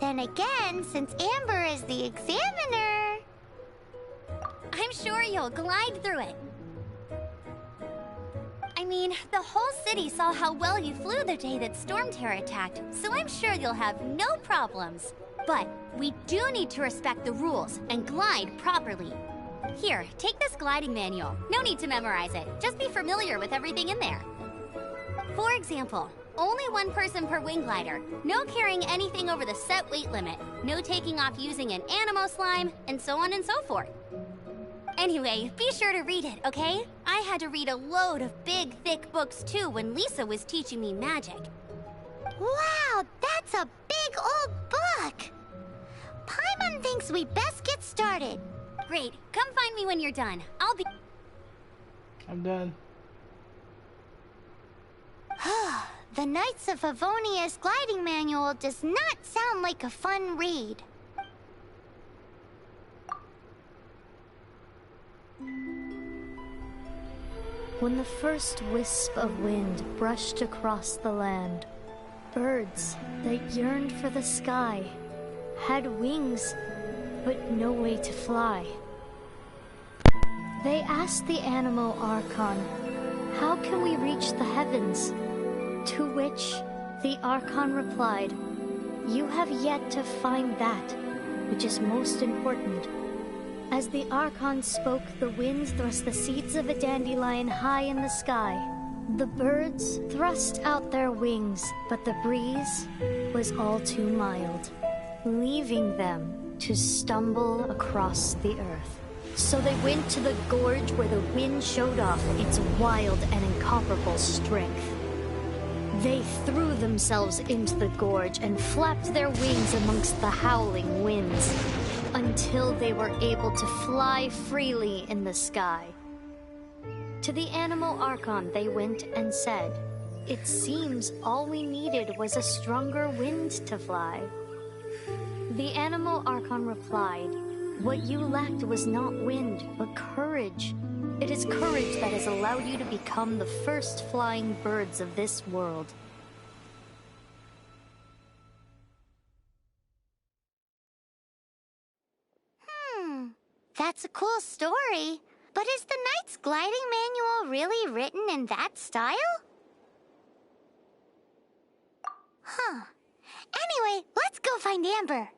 Then again, since Amber is the examiner... I'm sure you'll glide through it. I mean, the whole city saw how well you flew the day that Storm Terror attacked, so I'm sure you'll have no problems. But we do need to respect the rules and glide properly. Here, take this gliding manual. No need to memorize it. Just be familiar with everything in there. For example, only one person per wing glider, no carrying anything over the set weight limit, no taking off using an animo slime, and so on and so forth. Anyway, be sure to read it, okay? I had to read a load of big, thick books too when Lisa was teaching me magic. Wow, that's a big old book! Paimon thinks we best get started. Great, come find me when you're done. I'll be... I'm done. The Knights of Favonius gliding manual does not sound like a fun read. When the first wisp of wind brushed across the land, birds that yearned for the sky had wings, but no way to fly. They asked the Animo Archon, "How can we reach the heavens?" To which the Archon replied, "You have yet to find that which is most important." As the Archon spoke, the winds thrust the seeds of a dandelion high in the sky. The birds thrust out their wings, but the breeze was all too mild, leaving them to stumble across the earth. So they went to the gorge where the wind showed off its wild and incomparable strength. They threw themselves into the gorge and flapped their wings amongst the howling winds, until they were able to fly freely in the sky. To the Animo Archon they went and said, "It seems all we needed was a stronger wind to fly." The Animo Archon replied, "What you lacked was not wind, but courage. It is courage that has allowed you to become the first flying birds of this world." That's a cool story. But is the Knight's gliding manual really written in that style? Anyway, let's go find Amber.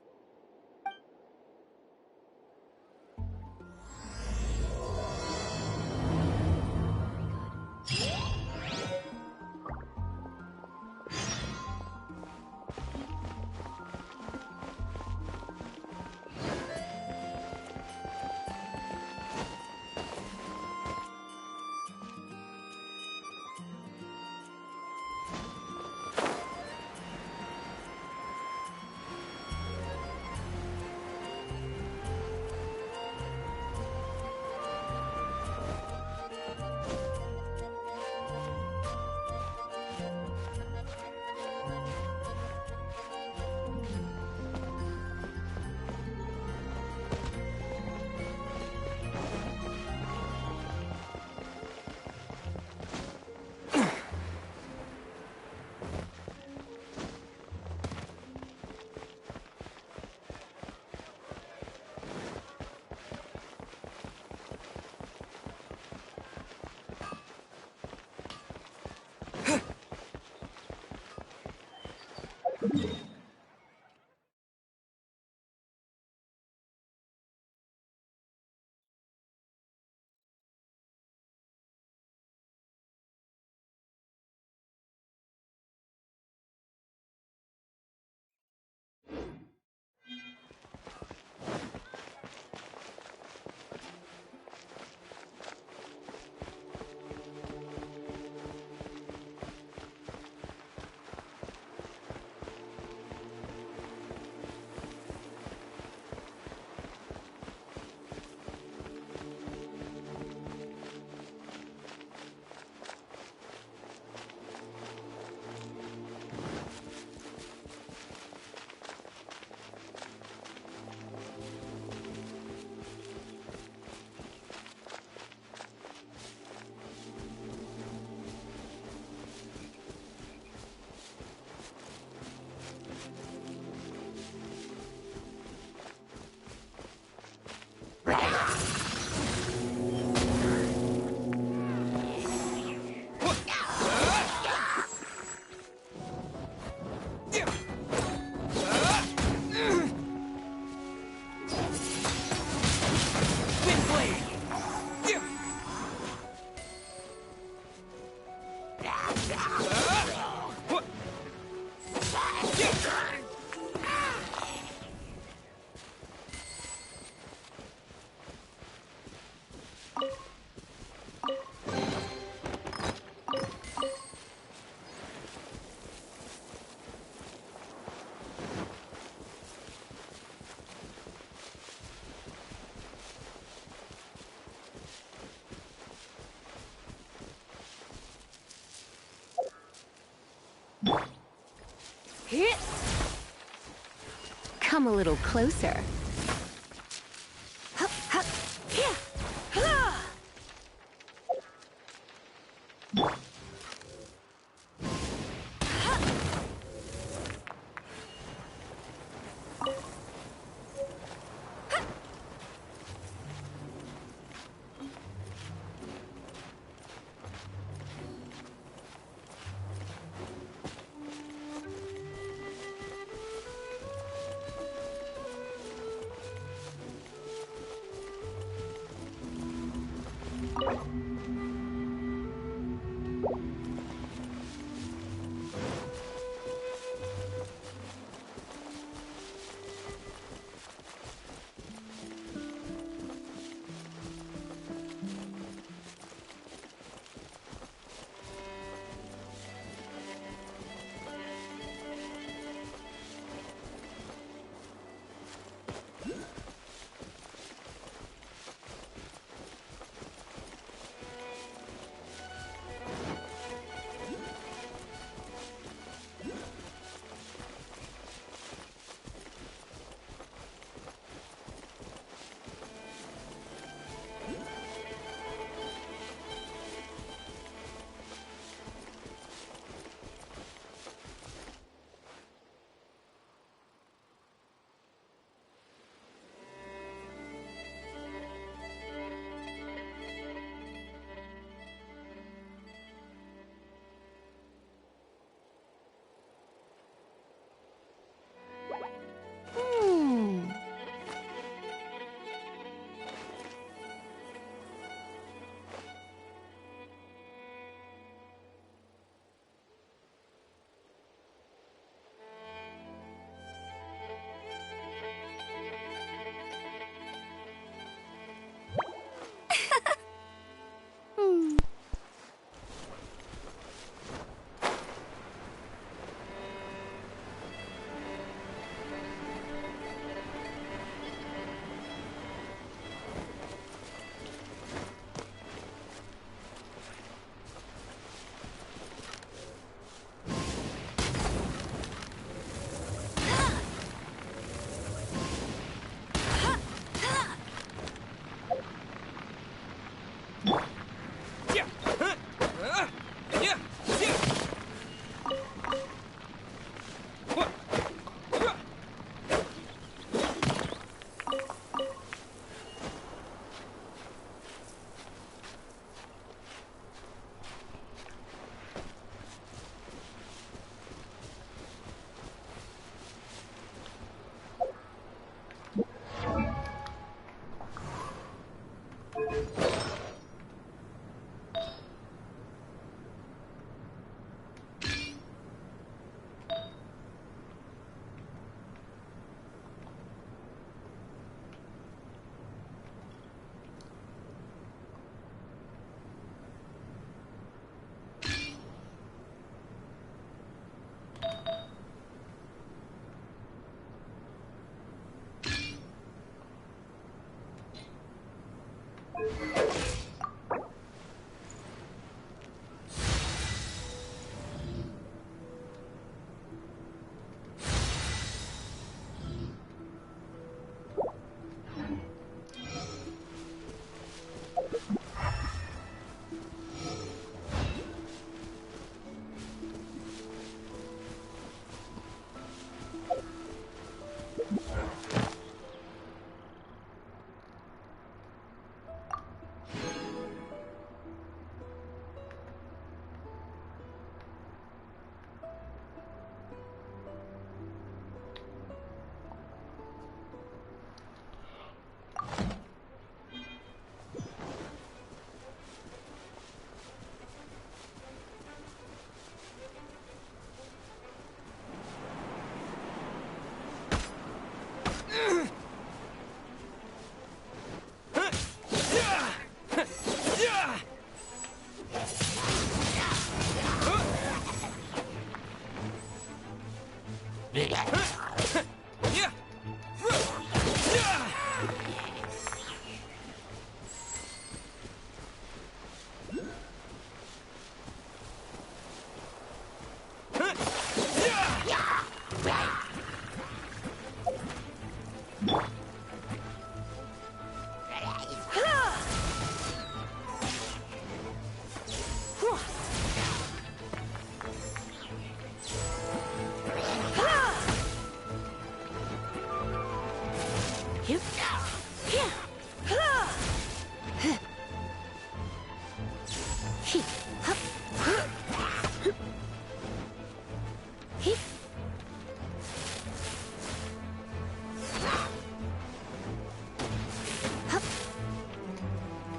Come a little closer.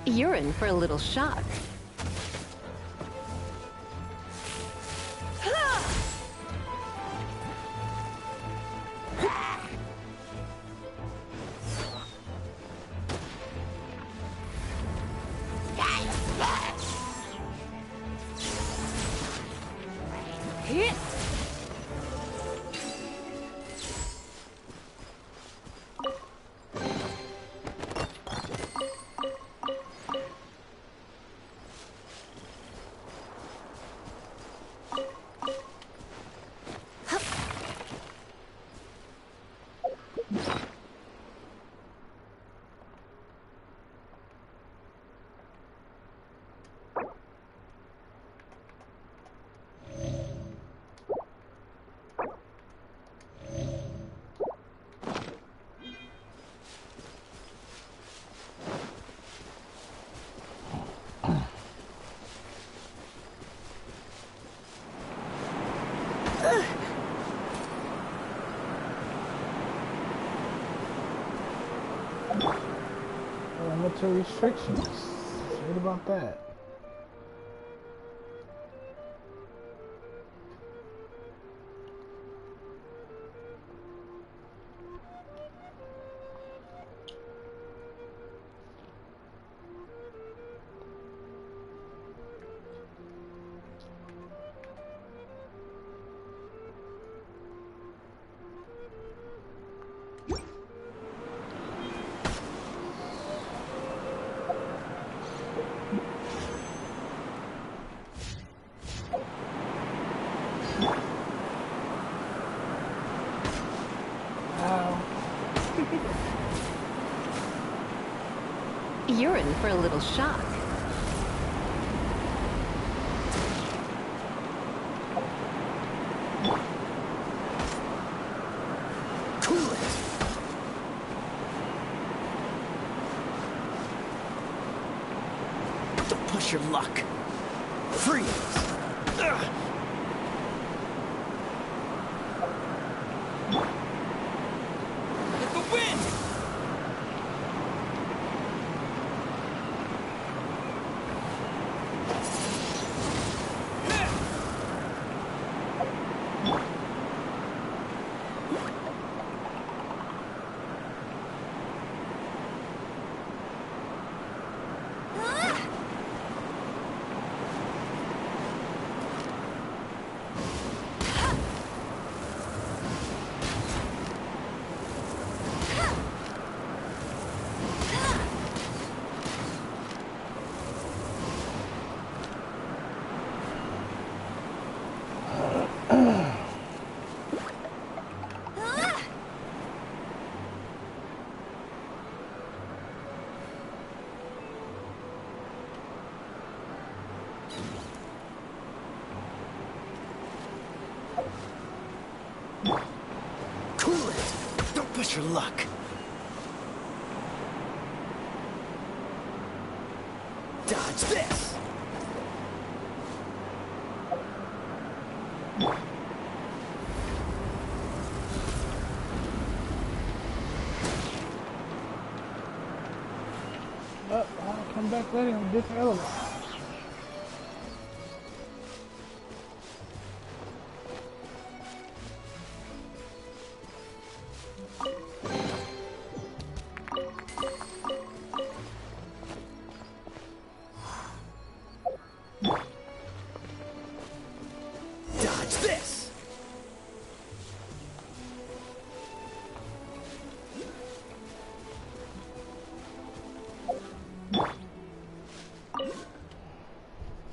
You're in for a little shock. Limited restrictions. What about that? You're in for a little shock. Cool it! Don't push your luck. Freeze! Ugh. Let the wind! Cool it! Don't push your luck. Dodge this! Oh, I'll come back later on a different element. Dodge this!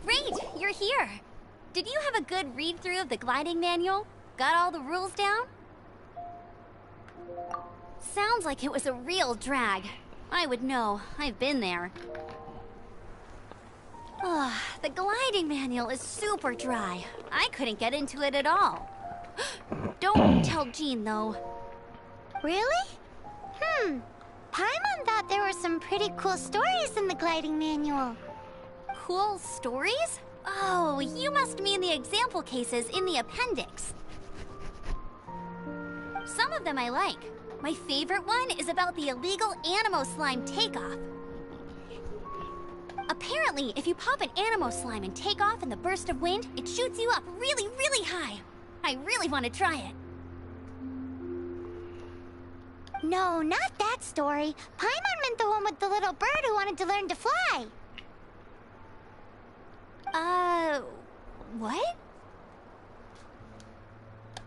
Great, you're here. Did you have a good read-through of the gliding manual? Got all the rules down? Sounds like it was a real drag. I would know. I've been there. The gliding manual is super dry. I couldn't get into it at all. Don't tell Jean, though. Really? were some pretty cool stories in the gliding manual. Cool stories? Oh, you must mean the example cases in the appendix. Some of them I like. My favorite one is about the illegal Animo slime takeoff. Apparently, if you pop an Animo slime and take off in the burst of wind, it shoots you up really, really high. I really want to try it. No, not that story. Paimon meant the one with the little bird who wanted to learn to fly. What?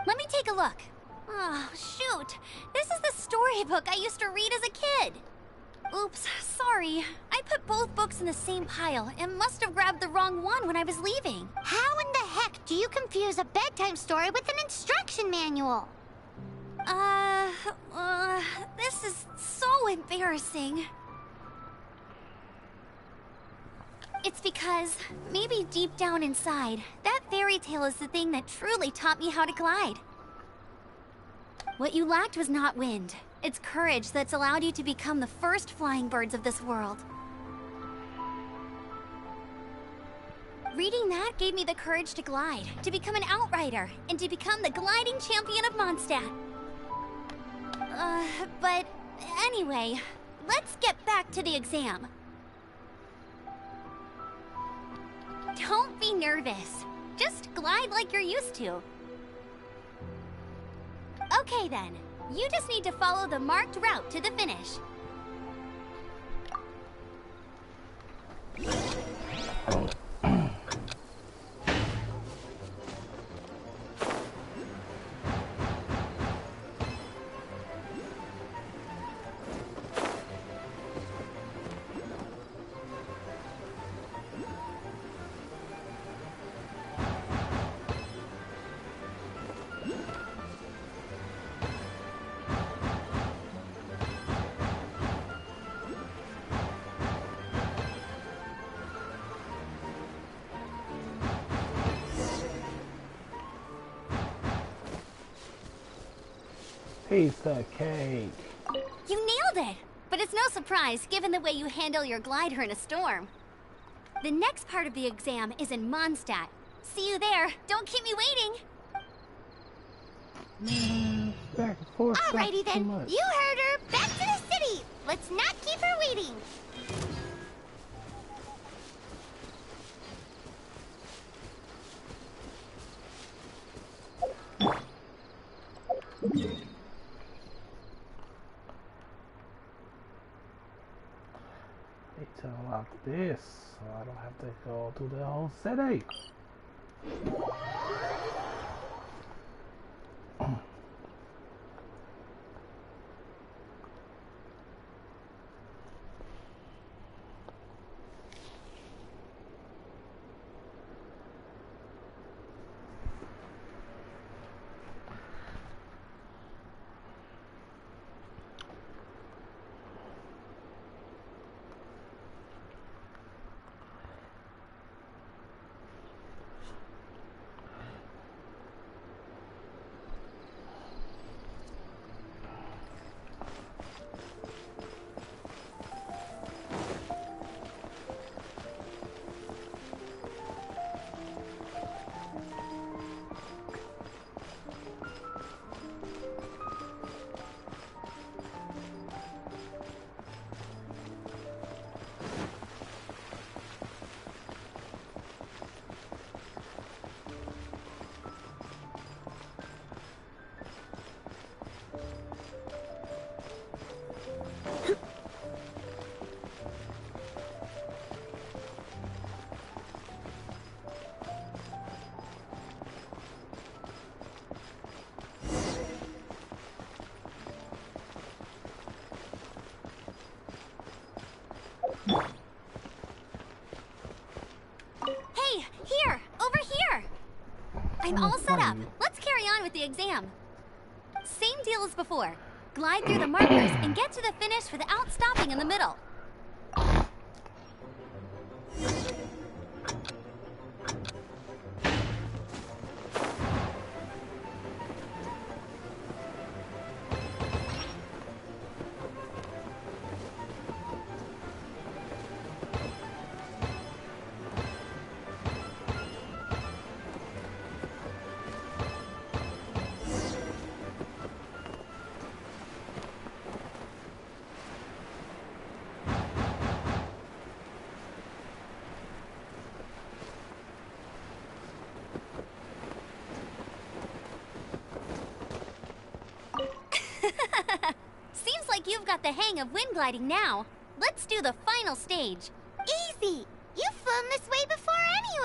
Let me take a look. Oh, shoot. This is the storybook I used to read as a kid. Oops, sorry. I put both books in the same pile and must have grabbed the wrong one when I was leaving. How in the heck do you confuse a bedtime story with an instruction manual? This is so embarrassing. It's because, maybe deep down inside, that fairy tale is the thing that truly taught me how to glide. What you lacked was not wind. It's courage that's allowed you to become the first flying birds of this world. Reading that gave me the courage to glide, to become an outrider, and to become the gliding champion of Mondstadt. But anyway, let's get back to the exam. Don't be nervous. Just glide like you're used to. Okay then, you just need to follow the marked route to the finish. Piece of cake. You nailed it! But it's no surprise, given the way you handle your glider in a storm. The next part of the exam is in Mondstadt. See you there. Don't keep me waiting. Back and forth. Alrighty then. You heard her. Back to the city. Let's not keep her waiting. To unlock this, so I don't have to go through the whole city. Hey, here! Over here! I'm all set up. Let's carry on with the exam. Same deal as before. Glide through the markers and get to the finish without stopping in the middle. you've got the hang of wind gliding now. Let's do the final stage. Easy! You've flown this way before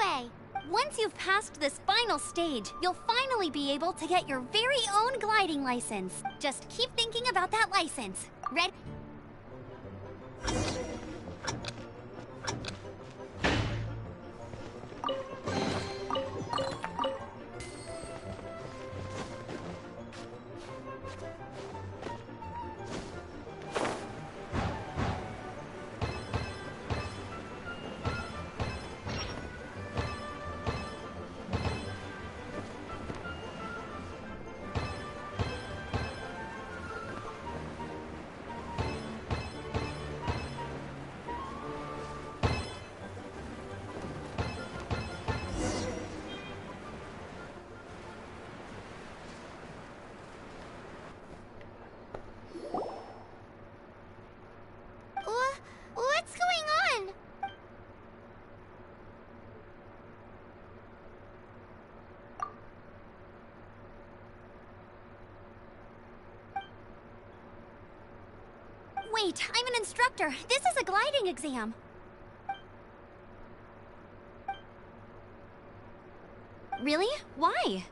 anyway! Once you've passed this final stage, you'll finally be able to get your very own gliding license. Just keep thinking about that license. Ready? What's going on? Wait, I'm an instructor. This is a gliding exam. Really? Why?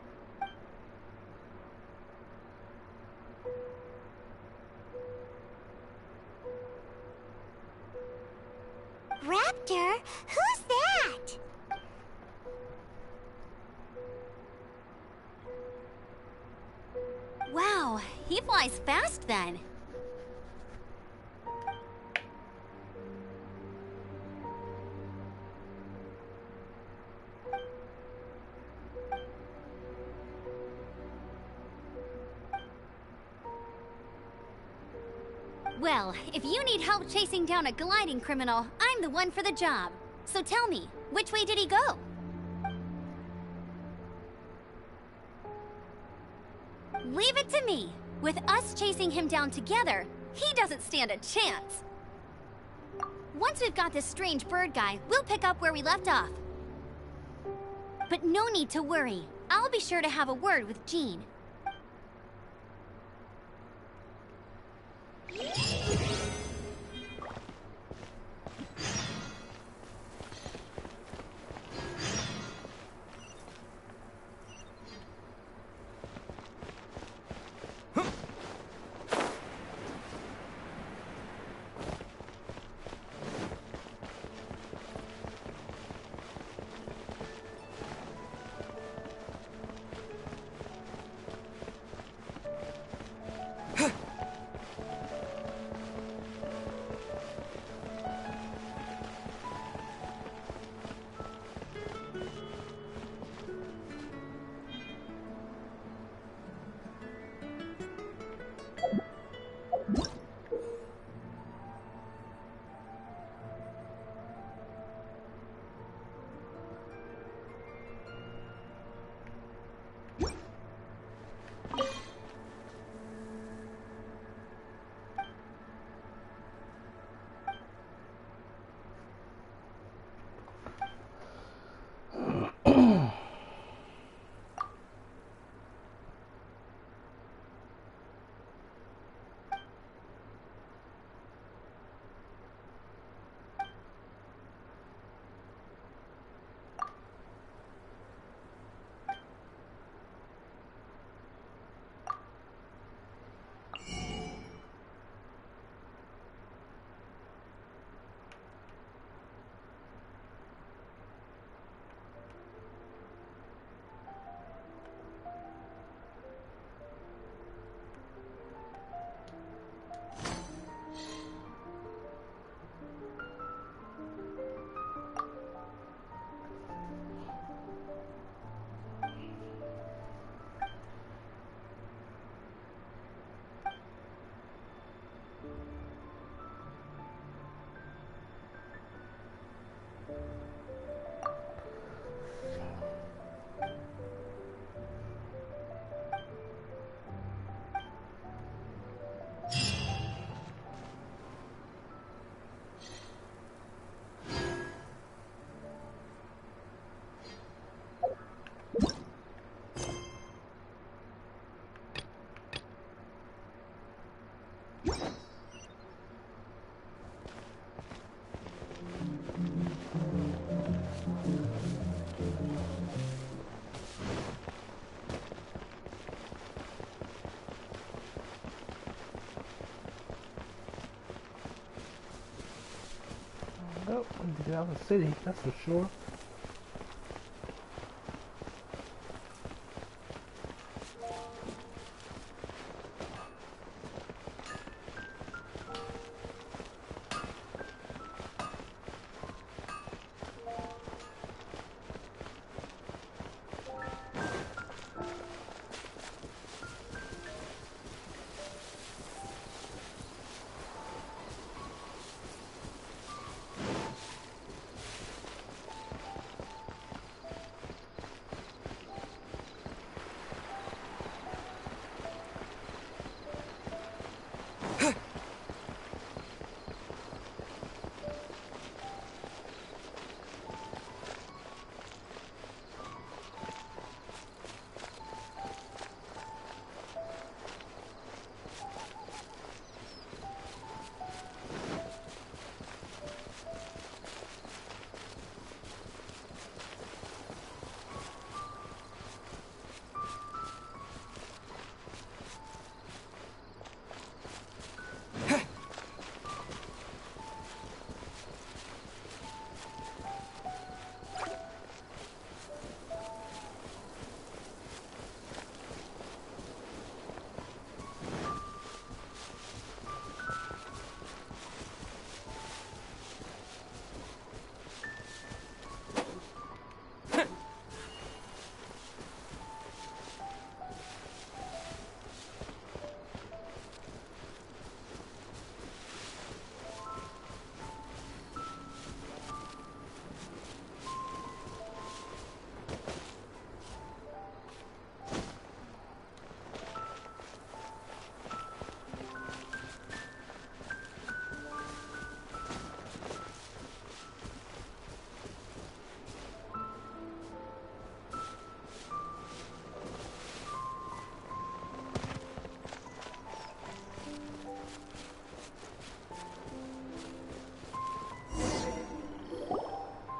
Raptor? Who's that? Wow, he flies fast then. Well, if you need help chasing down a gliding criminal, I'm the one for the job. So tell me, which way did he go? Leave it to me. With us chasing him down together, he doesn't stand a chance. Once we've got this strange bird guy, we'll pick up where we left off. But no need to worry. I'll be sure to have a word with Jean. Oh, we need to get out of the city, that's for sure.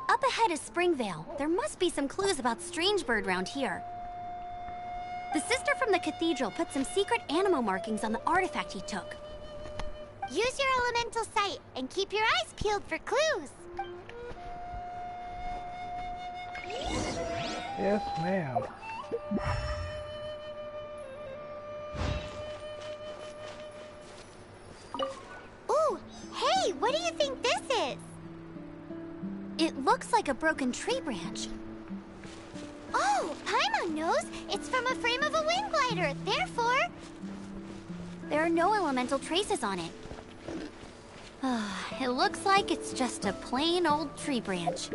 Up ahead is Springvale. There must be some clues about Strangebird round here. The sister from the cathedral put some secret animal markings on the artifact he took. Use your elemental sight and keep your eyes peeled for clues. Yes, ma'am. Ooh, hey, what do you think this is? It looks like a broken tree branch. Oh, Paimon knows. It's from a frame of a wind glider. Therefore, there are no elemental traces on it. It looks like it's just a plain old tree branch.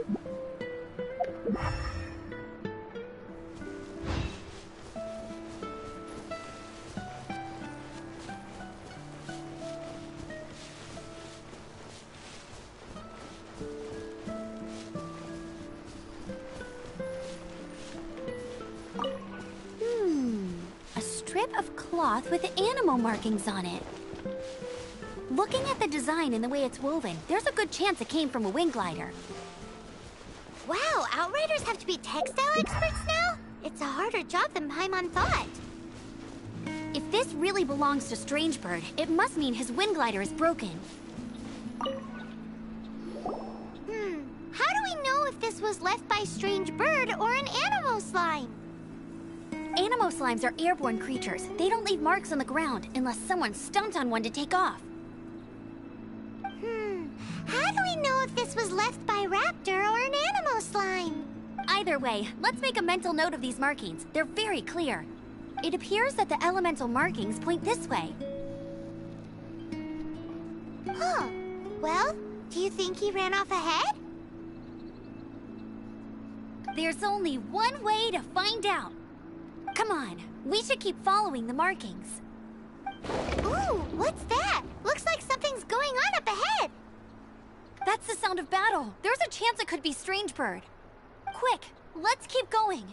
A strip of cloth with animal markings on it. Looking at the design and the way it's woven, there's a good chance it came from a wind glider. wow, Outriders have to be textile experts now? It's a harder job than Paimon thought. If this really belongs to Strangebird, it must mean his wind glider is broken. How do we know if this was left by Strangebird or an animal slime? Animal slimes are airborne creatures. They don't leave marks on the ground unless someone stomped on one to take off. How do we know if this was left by Raptor or an animal slime? Either way, let's make a mental note of these markings. They're very clear. It appears that the elemental markings point this way. Huh. Well, do you think he ran off ahead? There's only one way to find out. Come on, we should keep following the markings. Ooh, what's that? Looks like something's going on up ahead. That's the sound of battle. There's a chance it could be Strangebird. Quick, let's keep going.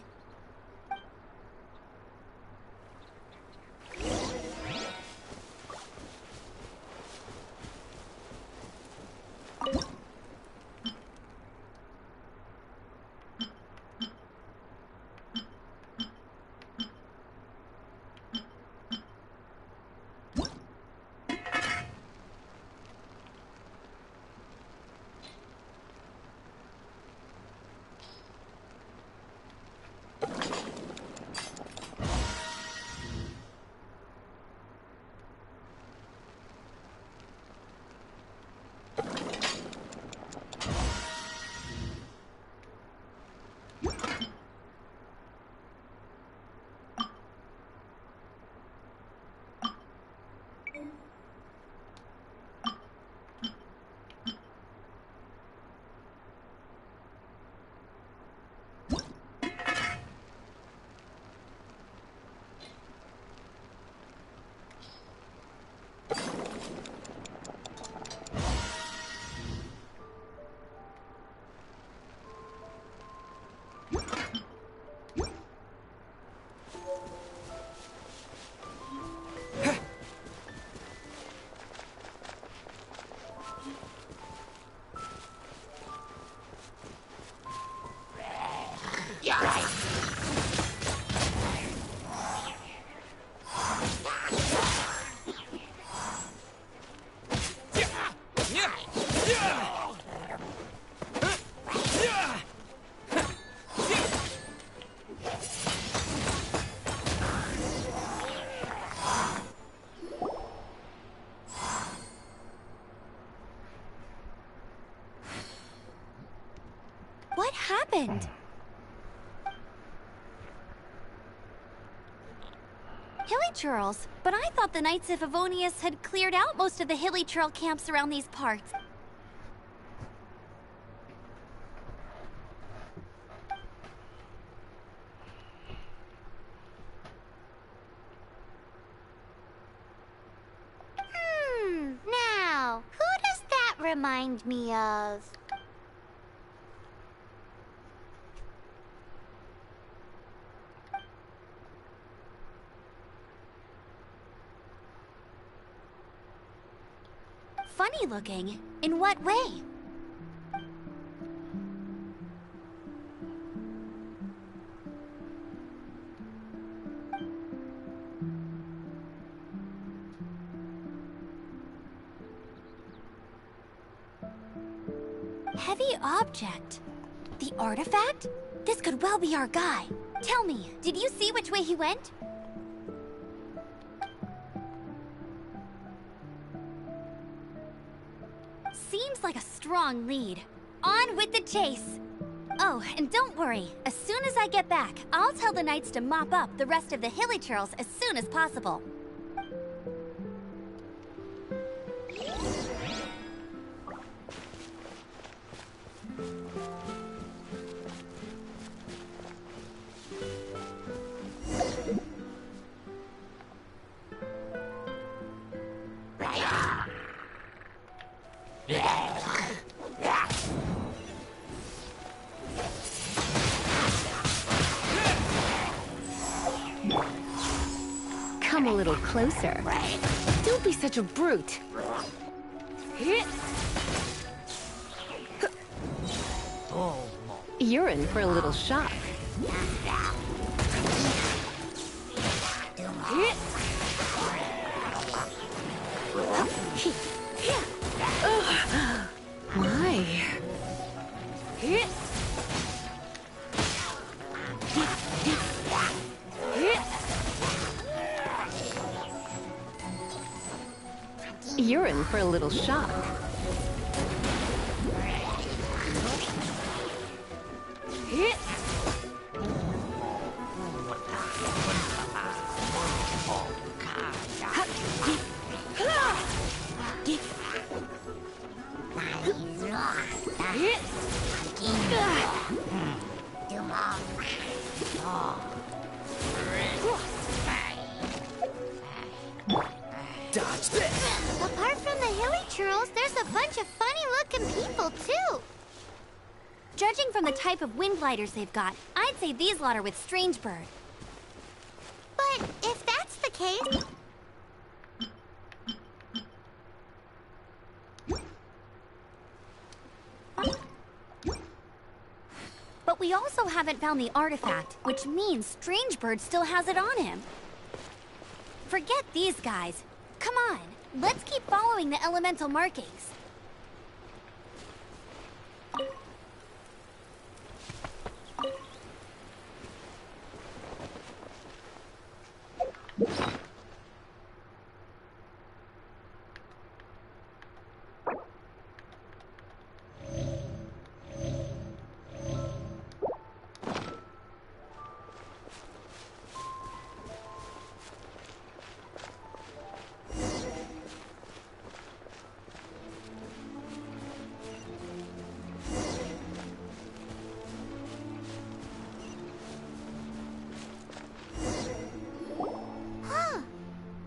What happened? Hilly churls, but I thought the Knights of Favonius had cleared out most of the hilly churl camps around these parts. Now, who does that remind me of? Funny looking. In what way? Heavy object. The artifact? This could well be our guy. Tell me, did you see which way he went? Seems like a strong lead. On with the chase! Oh, and don't worry. As soon as I get back, I'll tell the Knights to mop up the rest of the hilly churls as soon as possible. Come a little closer. Don't be such a brute. You're in for a little shock. My. You're in for a little shock. Dodge this! Apart from the hilly churls, there's a bunch of funny-looking people, too. Judging from the type of wind gliders they've got, I'd say these lot are with Strangebird. But if that's the case... But we also haven't found the artifact, which means Strangebird still has it on him. Forget these guys. Come on, let's keep following the elemental markings.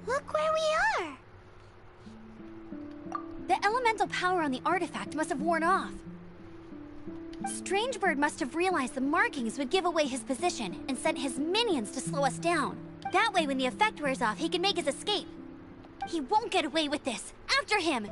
Look where we are! The elemental power on the artifact must have worn off. Strangebird must have realized the markings would give away his position and sent his minions to slow us down. That way, when the effect wears off, he can make his escape. He won't get away with this. After him!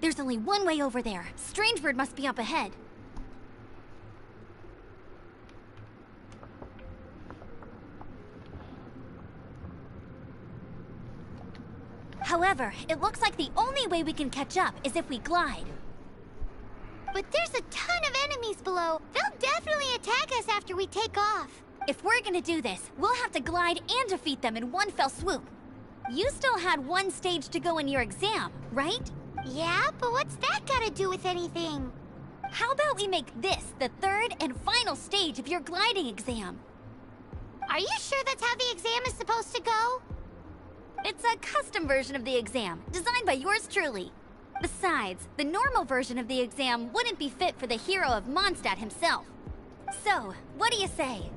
There's only one way over there. Strangebird must be up ahead. However, it looks like the only way we can catch up is if we glide. But there's a ton of enemies below. They'll definitely attack us after we take off. If we're gonna do this, we'll have to glide and defeat them in one fell swoop. You still had one stage to go in your exam, right? Yeah, but what's that gotta do with anything? How about we make this the third and final stage of your gliding exam? Are you sure that's how the exam is supposed to go? It's a custom version of the exam, designed by yours truly. Besides, the normal version of the exam wouldn't be fit for the hero of Mondstadt himself. So, what do you say?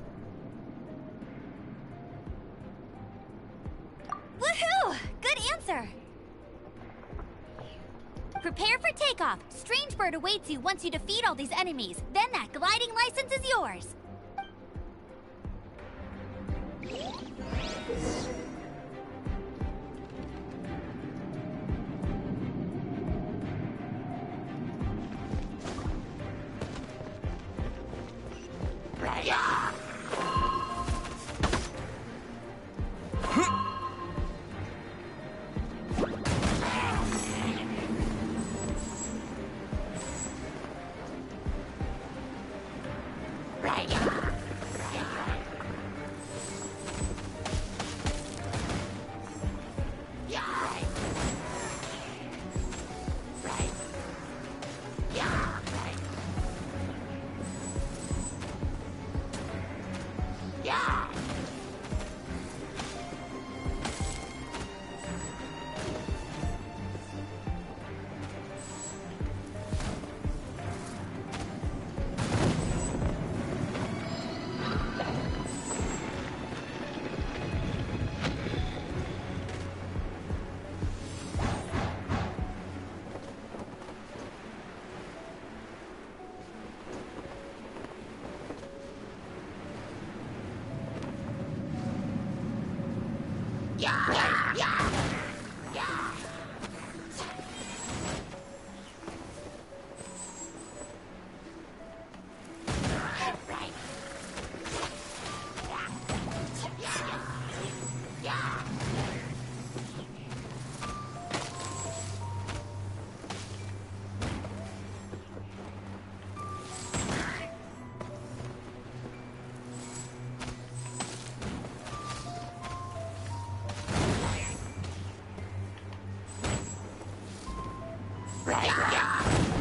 Woohoo! Good answer! Prepare for takeoff. Strangebird awaits you once you defeat all these enemies. Then that gliding license is yours.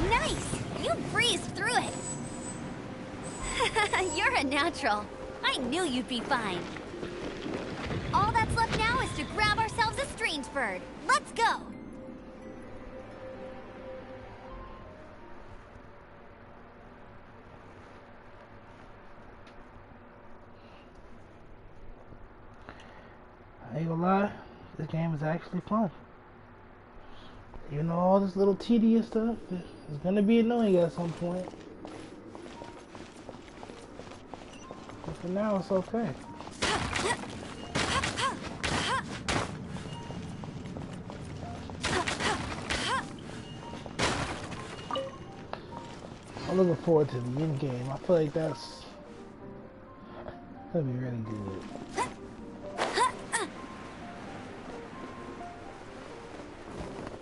Nice! You breezed through it! You're a natural. I knew you'd be fine. All that's left now is to grab ourselves a Strangebird. Let's go! I ain't gonna lie, this game is actually fun. You know, all this little tedious stuff is gonna be annoying at some point. But for now, it's okay. I'm looking forward to the end game. I feel like that's gonna be really good.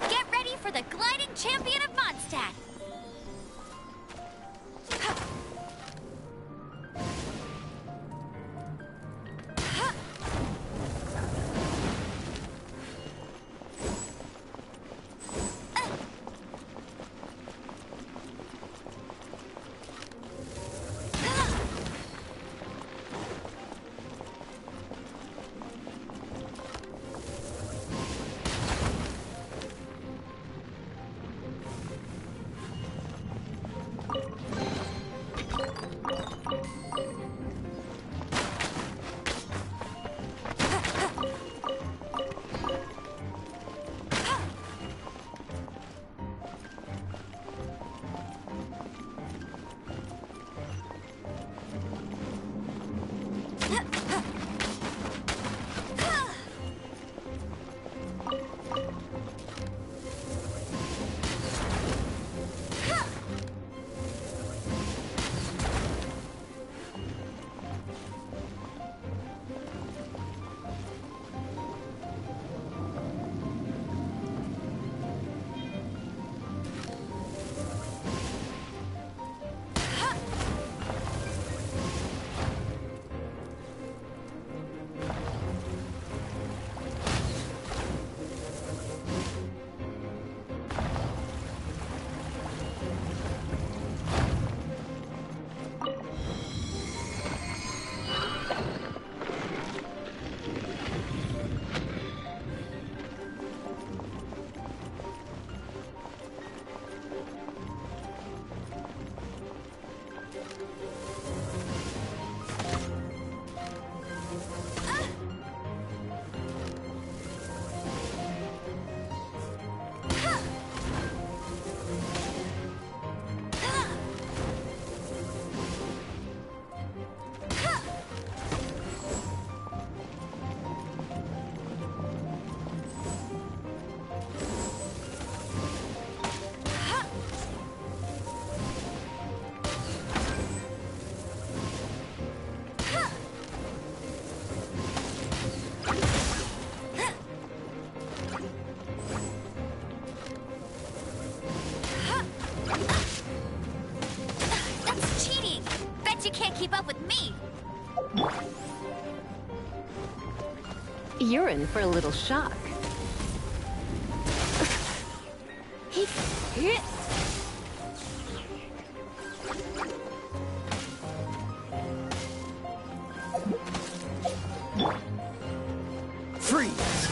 Get ready for the gliding champion of Mondstadt! You're in for a little shock. Freeze!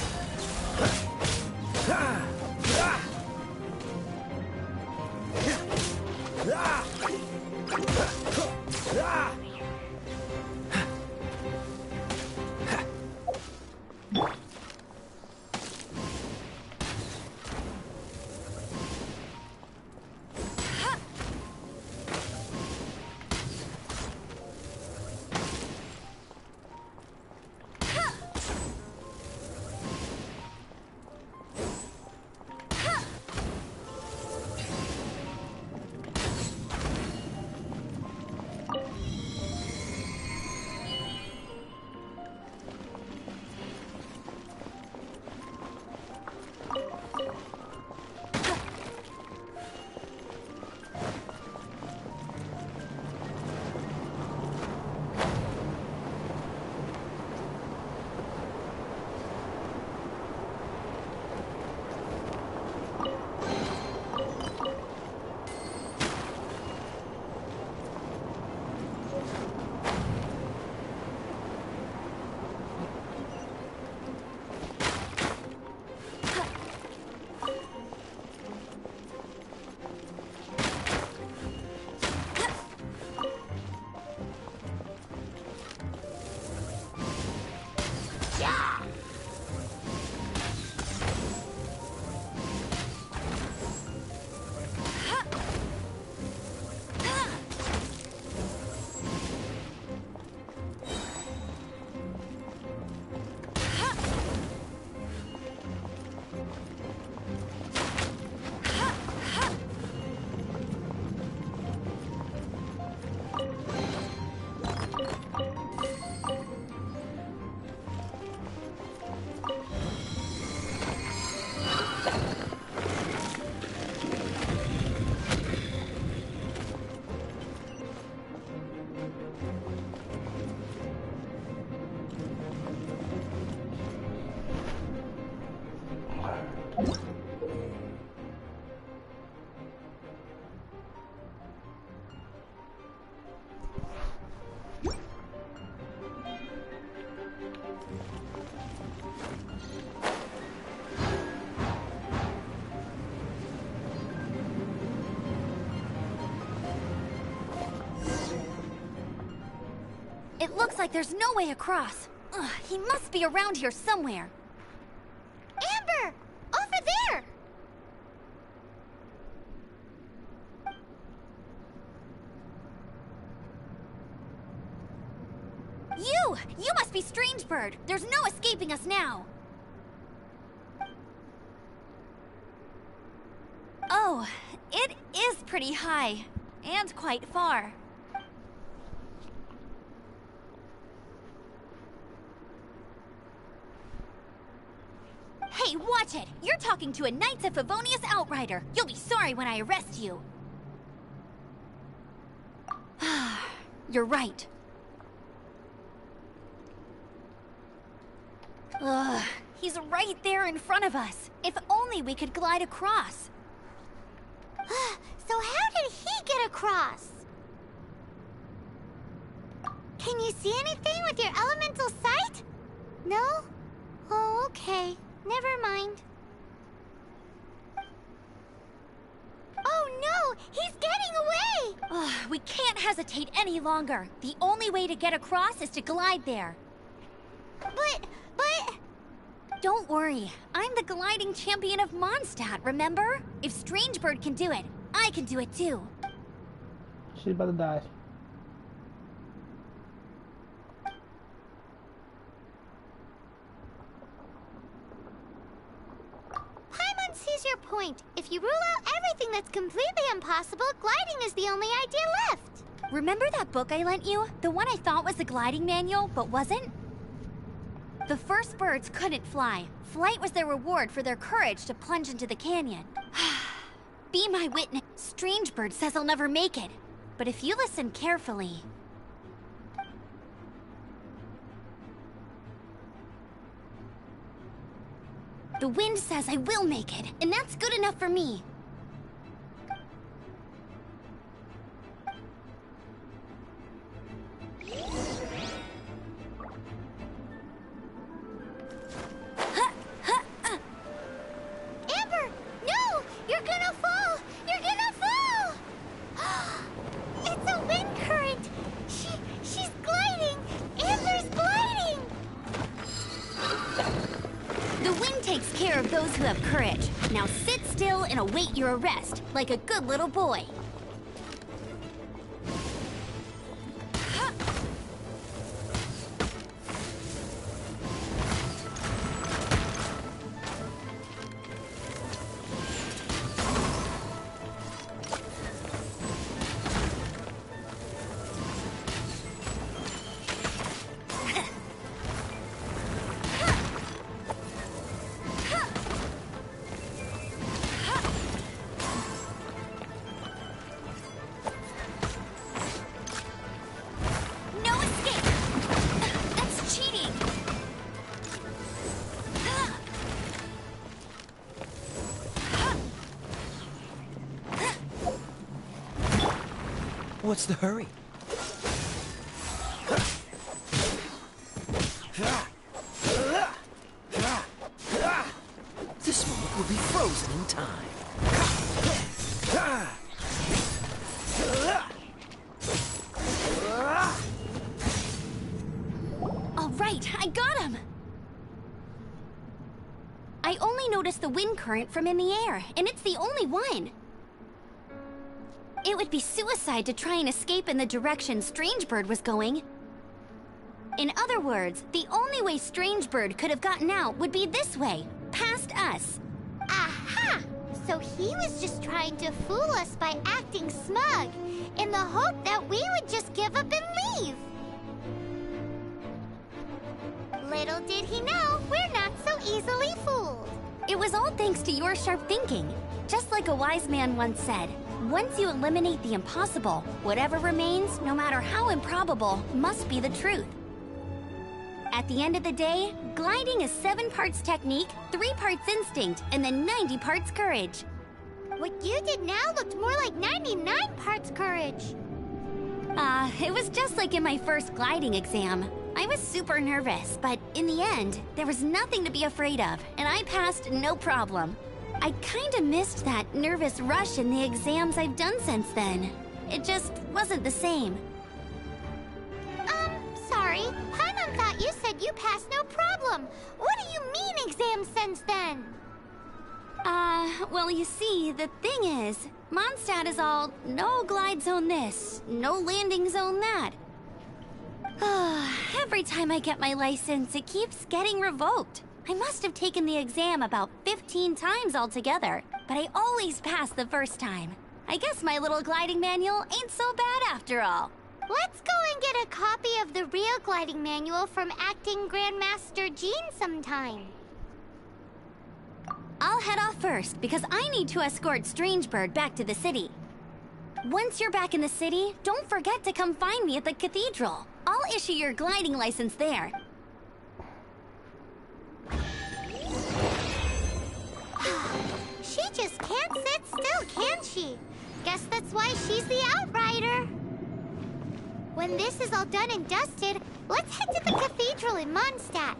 It looks like there's no way across. Ugh, he must be around here somewhere. Amber! Over there! You must be Strangebird. There's no escaping us now. Oh, it is pretty high. And quite far. Hey, watch it! You're talking to a Knights of Favonius outrider. You'll be sorry when I arrest you. You're right. Ugh, he's right there in front of us. If only we could glide across. So how did he get across? Can you see anything with your elemental sight? No? Oh, okay. Never mind. Oh no! He's getting away! Ugh, we can't hesitate any longer. The only way to get across is to glide there. But... Don't worry. I'm the gliding champion of Mondstadt, remember? If Strangebird can do it, I can do it too. She's about to die. Paimon sees your point. If you rule out everything that's completely impossible, gliding is the only idea left. Remember that book I lent you? The one I thought was the gliding manual, but wasn't? The first birds couldn't fly. Flight was their reward for their courage to plunge into the canyon. Be my witness. Strangebird says I'll never make it. But if you listen carefully... The wind says I will make it, and that's good enough for me. Amber, no! You're gonna fall! You're gonna fall! It's a wind current! She's gliding! Amber's gliding! The wind takes care of those who have courage. Now sit still and await your arrest, like a good little boy. No escape! That's cheating! What's the hurry? This moment will be frozen in time. All right, I got him! I only noticed the wind current from in the air, and it's the only one. It would be suicide to try and escape in the direction Strangebird was going. In other words, the only way Strangebird could have gotten out would be this way, past us. Aha! So he was just trying to fool us by acting smug, in the hope that we would just give up and leave. Little did he know, we're not so easily fooled. It was all thanks to your sharp thinking. Just like a wise man once said, once you eliminate the impossible, whatever remains, no matter how improbable, must be the truth. At the end of the day, gliding is 7 parts technique, 3 parts instinct, and then 90 parts courage. What you did now looked more like 99 parts courage. It was just like in my first gliding exam. I was super nervous, but in the end, there was nothing to be afraid of, and I passed no problem. I kinda missed that nervous rush in the exams I've done since then. It just wasn't the same. Sorry. Paimon thought you said you passed no problem. What do you mean exam since then? Well, you see, the thing is, Mondstadt is all, no glide zone this, no landing zone that. Every time I get my license, it keeps getting revoked. I must have taken the exam about 15 times altogether, but I always pass the first time. I guess my little gliding manual ain't so bad after all. Let's go and get a copy of the real gliding manual from Acting Grandmaster Jean sometime. I'll head off first, because I need to escort Strangebird back to the city. Once you're back in the city, don't forget to come find me at the cathedral. I'll issue your gliding license there. She just can't sit still, can she? Guess that's why she's the Outrider. When this is all done and dusted, let's head to the cathedral in Mondstadt.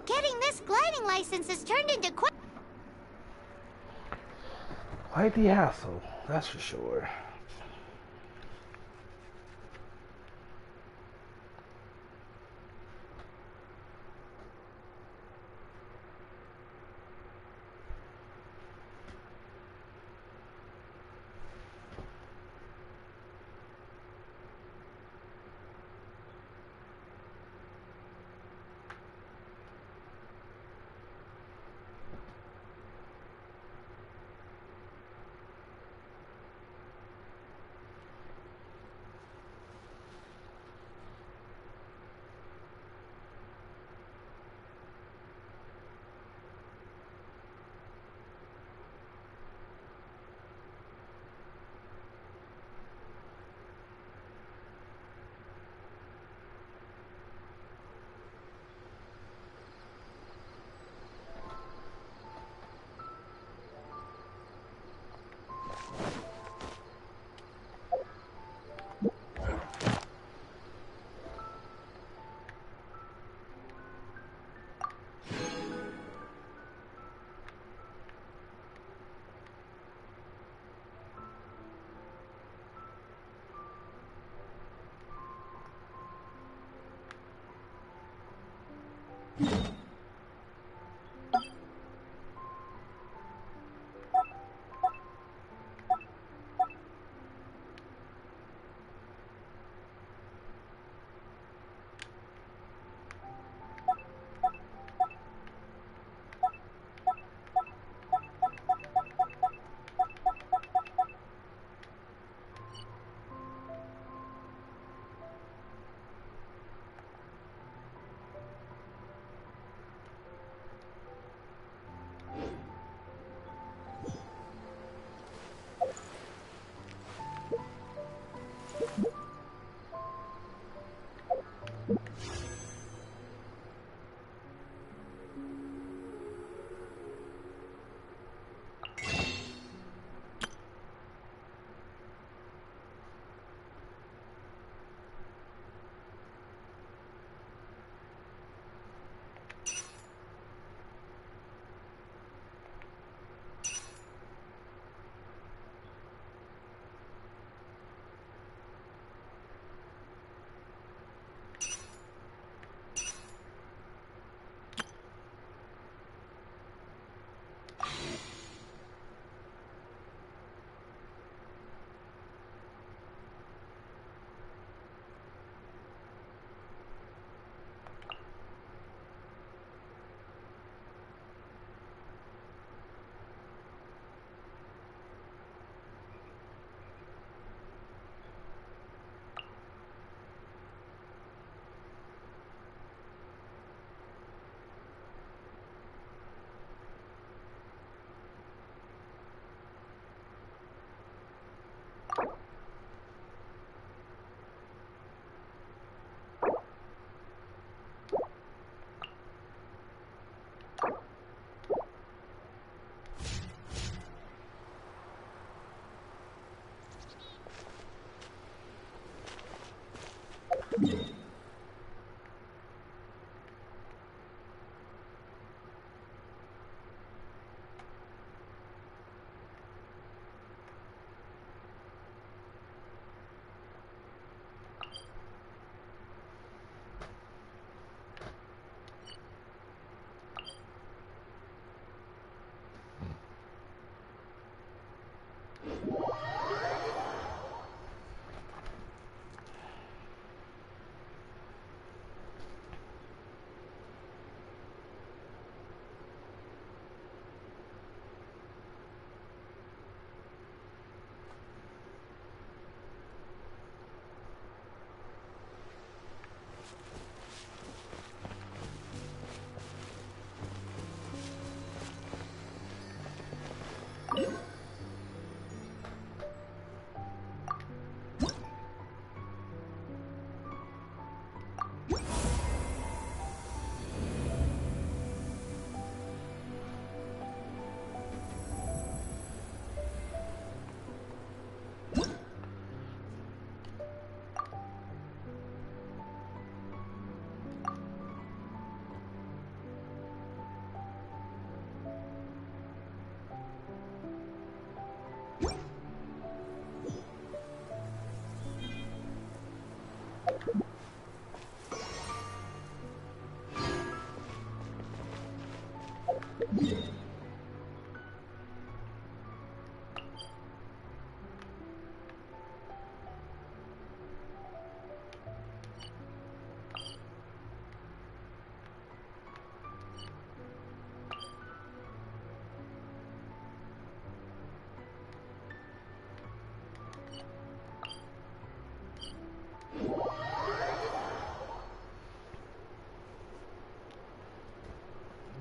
Getting this gliding license has turned into Quite the hassle, that's for sure.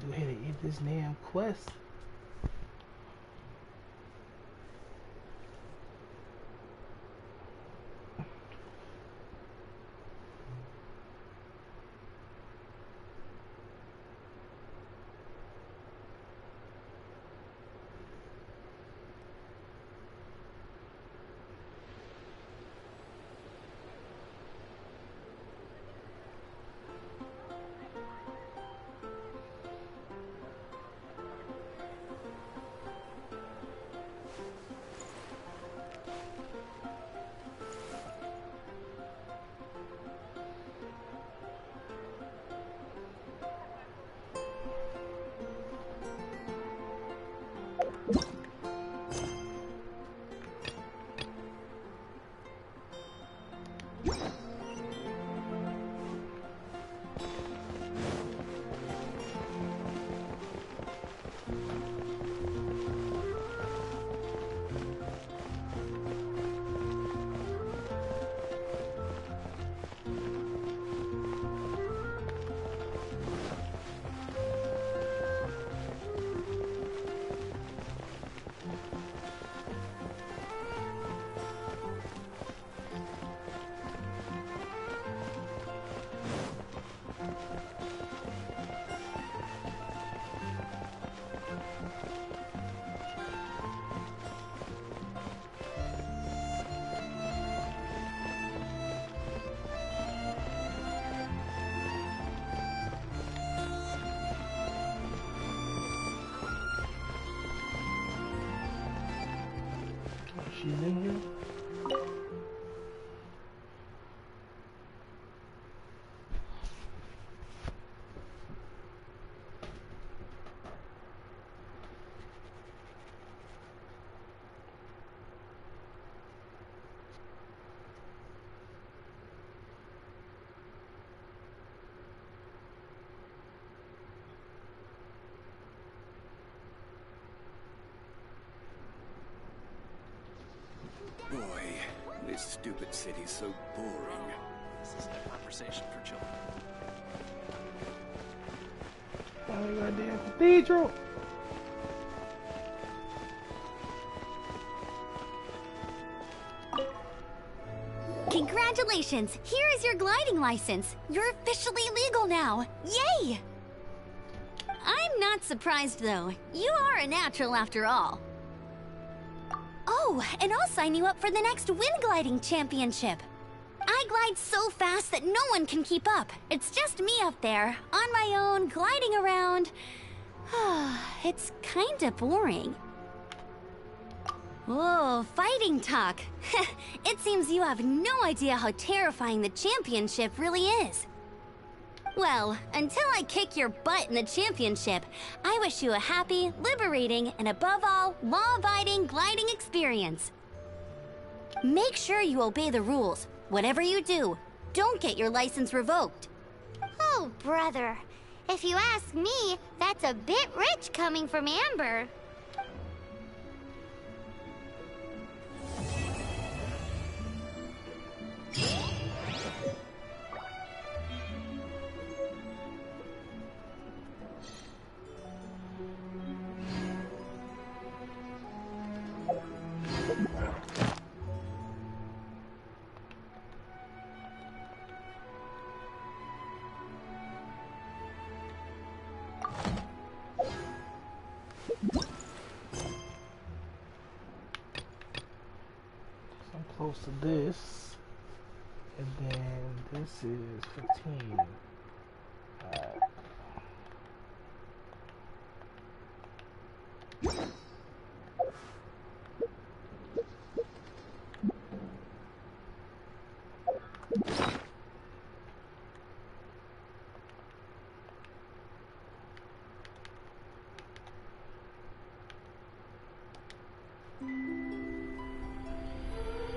Go ahead and end this damn quest. She's in here. Boy, this stupid city's so boring. This isn't a conversation for children. Oh, goddamn cathedral. Congratulations! Here is your gliding license. You're officially legal now. Yay! I'm not surprised, though. You are a natural after all. Oh, and I'll sign you up for the next wind gliding championship. I glide so fast that no one can keep up. It's just me up there, on my own, gliding around. It's kinda boring. Oh, fighting talk. It seems you have no idea how terrifying the championship really is. Well, until I kick your butt in the championship, I wish you a happy, liberating, and above all, law-abiding gliding experience. Make sure you obey the rules. Whatever you do, don't get your license revoked. Oh, brother. If you ask me, that's a bit rich coming from Amber. I'm close to this. And then this is 15. Alright.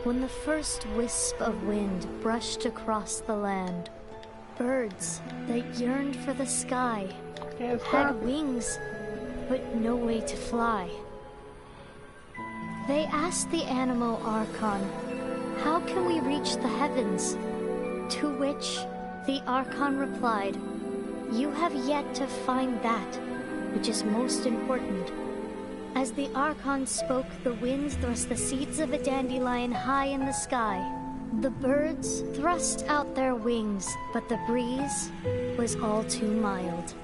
When the first wisp of wind brushed across the land, birds that yearned for the sky had wings, but no way to fly. They asked the Anemo Archon, "How can we reach the heavens?" To which the Archon replied, "You have yet to find that which is most important." As the Archon spoke, the wind thrust the seeds of a dandelion high in the sky. The birds thrust out their wings, but the breeze was all too mild,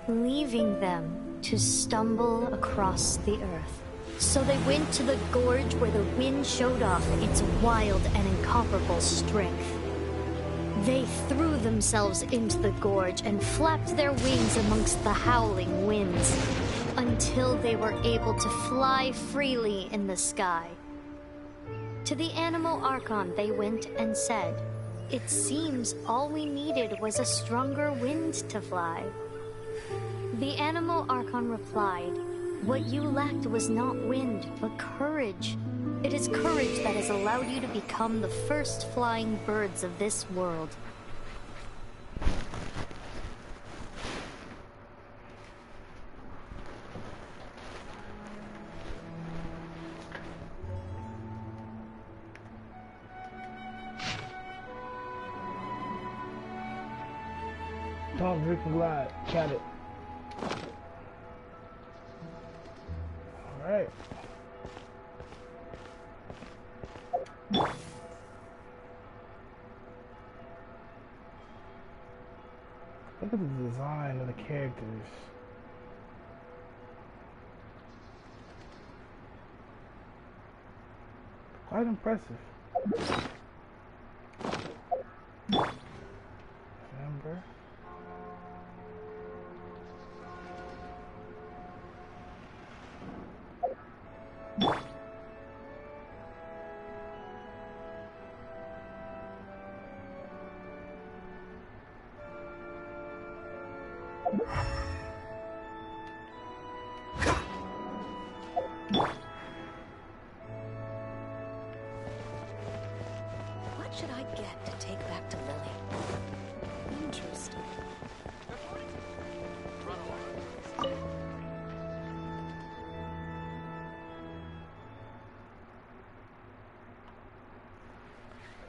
leaving them to stumble across the earth. So they went to the gorge where the wind showed off its wild and incomparable strength. They threw themselves into the gorge and flapped their wings amongst the howling winds, until they were able to fly freely in the sky. To the Anemo Archon they went and said, "It seems all we needed was a stronger wind to fly." The Anemo Archon replied, "What you lacked was not wind, but courage. It is courage that has allowed you to become the first flying birds of this world." Don't drink and glide. Count it. Alright. Look at the design of the characters. Quite impressive. Remember?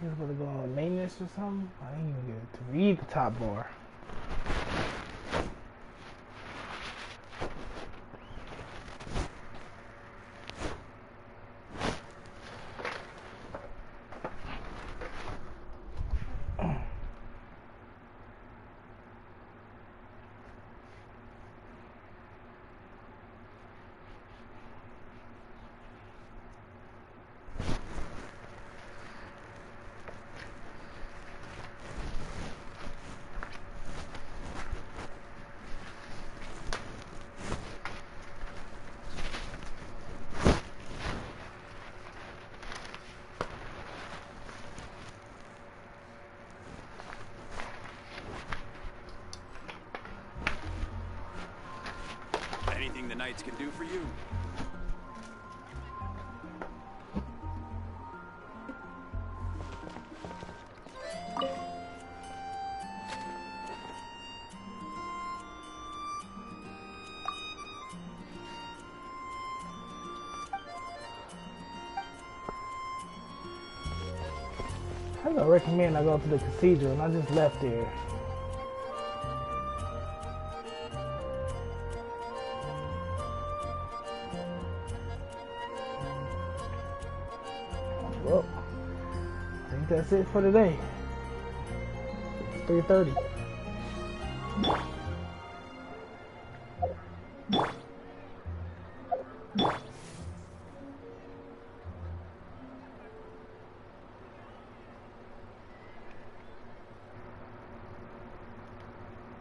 He's gonna go on maintenance or something. I didn't even get to read the top bar. Anything the Knights can do for you? I don't recommend I go to the cathedral, and I just left there. Well, I think that's it for today. It's 3:30.